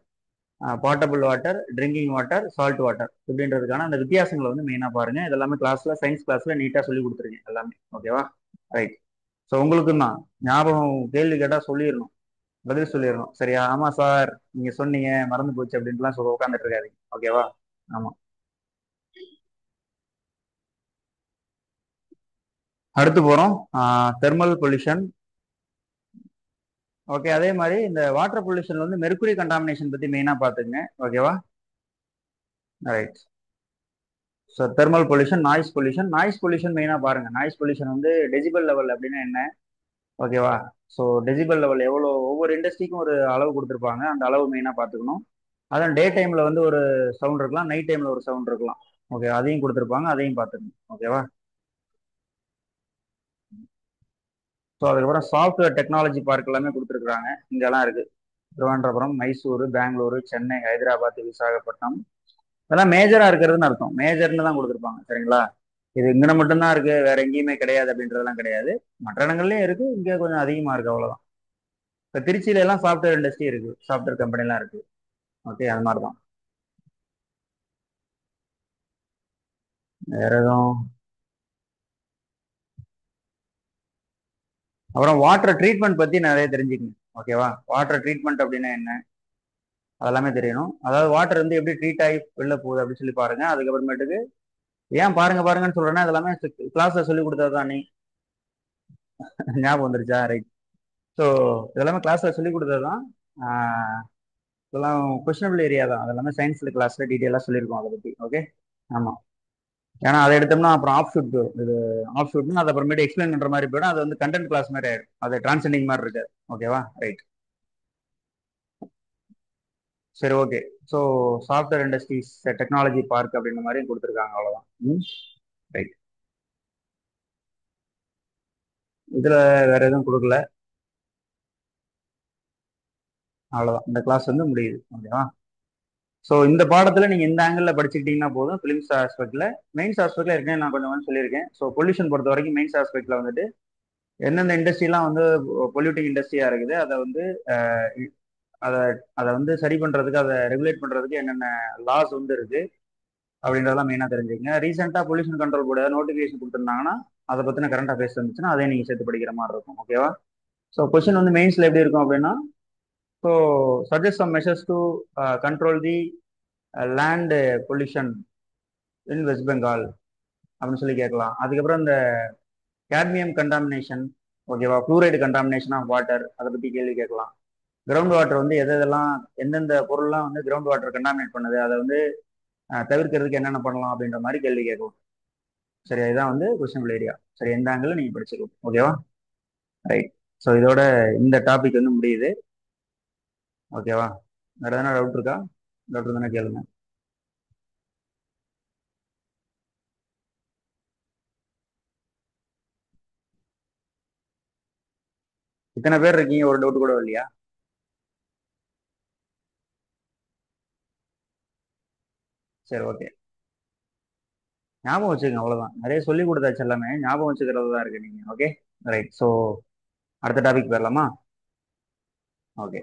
potable water, drinking water, salt water இப்படின்றதுக்கான அந்த வித்தியாசங்களை வந்து மெயினா பாருங்க. இதெல்லாமே கிளாஸ்ல சயின்ஸ் கிளாஸ்ல நீட்டா சொல்லி கொடுத்துருக்கேன் எல்லாமே. ஓகேவா? ரைட். ஸோ உங்களுக்கும் தான் ஞாபகம், கேள்வி கேட்டா சொல்லிடணும், பதில் சொல்லிடணும். சரியா? ஆமா சார் நீங்க சொன்னீங்க மறந்து போச்சு அப்படின்ட்டுலாம் சொல்ல உட்காந்துட்டு இருக்காதீங்க. ஓகேவா? ஆமா. அடுத்து போறோம். Thermal pollution. ஓகே, அதே மாதிரி இந்த வாட்டர் பொல்யூஷன் வந்து மெர்குரி கண்டாமினேஷன் பத்தி மெயினா பாத்துங்க. ஓகேவா? Right. So thermal pollution, noise pollution. Noise pollution மெயினா பாருங்க. நாய்ஸ் பொல்யூஷன் வந்து டெசிபல் லெவல் அப்படின்னா என்ன? ஓகேவா? ஸோ டெசிபல் லெவல் எவ்வளோ, ஒவ்வொரு இண்டஸ்ட்ரிக்கும் ஒரு அளவு கொடுத்துருப்பாங்க, அந்த அளவு மெயினா பார்த்துக்கணும். அதான் டே டைம்ல வந்து ஒரு சவுண்ட் இருக்கலாம், நைட் டைம்ல ஒரு சவுண்ட் இருக்கலாம். ஓகே, அதையும் கொடுத்துருப்பாங்க, அதையும் பார்த்துக்கணும். ஓகேவா? ஸோ அதுக்கப்புறம் சாஃப்ட்வேர் டெக்னாலஜி பார்க் எல்லாமே கொடுத்துருக்காங்க, இங்கெல்லாம் இருக்கு. திருவனந்தபுரம், மைசூர், பெங்களூரு, சென்னை, ஹைதராபாத், விசாகப்பட்டினம், இதெல்லாம் மேஜரா இருக்கிறதுன்னு அர்த்தம். மேஜர்னு தான் கொடுத்துருப்பாங்க. சரிங்களா? இது இங்கே மட்டும்தான் இருக்கு, வேற எங்கேயுமே கிடையாது அப்படின்றதெல்லாம் கிடையாது. மற்ற இடங்கள்லயும் இருக்கு, இங்கே கொஞ்சம் அதிகமா இருக்கு, அவ்வளவுதான். இப்போ திருச்சியில எல்லாம் சாஃப்ட்வேர் இண்டஸ்ட்ரி இருக்கு, சாஃப்ட்வேர் கம்பெனி எல்லாம் இருக்கு. ஓகே, அது மாதிரி தான். வேற எதுவும்? அப்புறம் வாட்டர் ட்ரீட்மெண்ட் பத்தி நிறைய தெரிஞ்சுக்கணும். ஓகேவா? வாட்டர் ட்ரீட்மெண்ட் அப்படின்னா என்ன, அதெல்லாமே தெரியணும். அதாவது வாட்டர் வந்து எப்படி ட்ரீட் ஆகி வெளில போகுது அப்படின்னு சொல்லி பாருங்க. அதுக்கப்புறமேட்டுக்கு ஏன் பாருங்க பாருங்கன்னு சொல்றேன்னா, அதெல்லாமே கிளாஸ்ல சொல்லி கொடுத்ததுதான். நீ ஞாபகம் வந்துருச்சா? ரைட். ஸோ இதெல்லாமே கிளாஸ்ல சொல்லி கொடுத்ததுதான். இதெல்லாம் கொஸ்டினபிள் ஏரியா தான். அதெல்லாமே சயின்ஸ்ல கிளாஸ்ல டீட்டெயிலாக சொல்லியிருக்கோம் அதை பத்தி. ஓகே. ஆமா. ஏன்னா அதை எடுத்தோம்னா அப்புறம் ஆஃப் ஷூட், இது ஆஃப் ஷூட்னு அதை அப்புறமேட்டு எக்ஸ்பிளைன் பண்ற மாதிரி போயிடும். அது வந்து கண்டென்ட் கிளாஸ் மாதிரி ஆயிடும், அது டிரான்செண்டிங் மாதிரி இருக்கு. ஓகேவா? ரைட். சரி, okay. So software industries technology park அப்படின்ற மாதிரி கொடுத்துருக்காங்க, அவ்வளோதான். ரைட். இதுல வேற எதுவும் கொடுக்கல, அவ்வளோதான். இந்த கிளாஸ் வந்து முடியுது. ஓகேவா? ஸோ இந்த பாடத்துல நீங்க இந்த ஆங்கிள் படிச்சுக்கிட்டீங்கன்னா போதும். பிலிம்ஸ் ஆஸ்பெக்ட்ல, மெயின்ஸ் ஆஸ்பெக்ட்ல இருக்கேன் நான் கொஞ்சம் வந்து சொல்லியிருக்கேன். ஸோ பொல்யூஷன் பொறுத்த வரைக்கும் மெயின்ஸ் ஆஸ்பெக்ட்ல வந்துட்டு எந்தெந்த இண்டஸ்ட்ரிலாம் வந்து பொல்யூட்டிங் இண்டஸ்ட்ரியா இருக்குது, அதை வந்து அதை அதை வந்து சரி பண்றதுக்கு, அதை ரெகுலேட் பண்றதுக்கு என்னென்ன லாஸ் வந்து இருக்கு அப்படின்றதெல்லாம் மெயினா தெரிஞ்சுக்கங்க. ரீசெண்டா பொல்யூஷன் கண்ட்ரோல் போர்டு நோட்டிஃபிகேஷன் கொடுத்துருந்தாங்கன்னா அதை பத்தின கரண்ட் அஃபேர்ஸ் இருந்துச்சுன்னா அதை நீங்க சேர்த்து படிக்கிற மாதிரி இருக்கும். ஓகேவா? ஸோ கொஸ்டின் வந்து மெயின்ஸ்ல எப்படி இருக்கும் அப்படின்னா, so suggest some measures to control the land pollution in West Bengal அப்படின்னு சொல்லி கேட்கலாம். அதுக்கப்புறம் இந்த கேட்மியம் கண்டாமினேஷன், ஓகேவா, ஃப்ளூரைடு கண்டாமினேஷன் ஆஃப் வாட்டர், அதை பத்தி கேள்வி கேட்கலாம். கிரவுண்ட் வாட்டர் வந்து எதெல்லாம், எந்தெந்த பொருள்லாம் வந்து கிரவுண்ட் வாட்டர் கண்டாமினேட் பண்ணுது, அதை வந்து தவிர்க்கிறதுக்கு என்னென்ன பண்ணலாம் அப்படின்ற மாதிரி கேள்வி கேட்கலாம். சரியா? இதான் வந்து கொஸ்டின் ஏரியா. சரி, எந்த ஆங்கிள் நீங்க படிச்சுக்கலாம். ஓகேவா? ரைட். ஸோ இதோட இந்த டாபிக் வந்து முடியுது. ஓகேவா? வேற எதனா டவுட் இருக்கா? டவுட் இருந்தானே கேளுங்க. இத்தனை பேர் இருக்கீங்க, ஒரு டவுட் கூட இல்லையா? சரி, ஓகே. ஞாபகம் வச்சுக்கோங்க, அவ்வளவுதான். நிறைய சொல்லி கொடுத்தாச்சு, எல்லாமே ஞாபகம் வச்சுக்கிறது தான் இருக்கு நீங்க. Okay, right. ஸோ அடுத்த டாபிக் போயிடலாமா? ஓகே.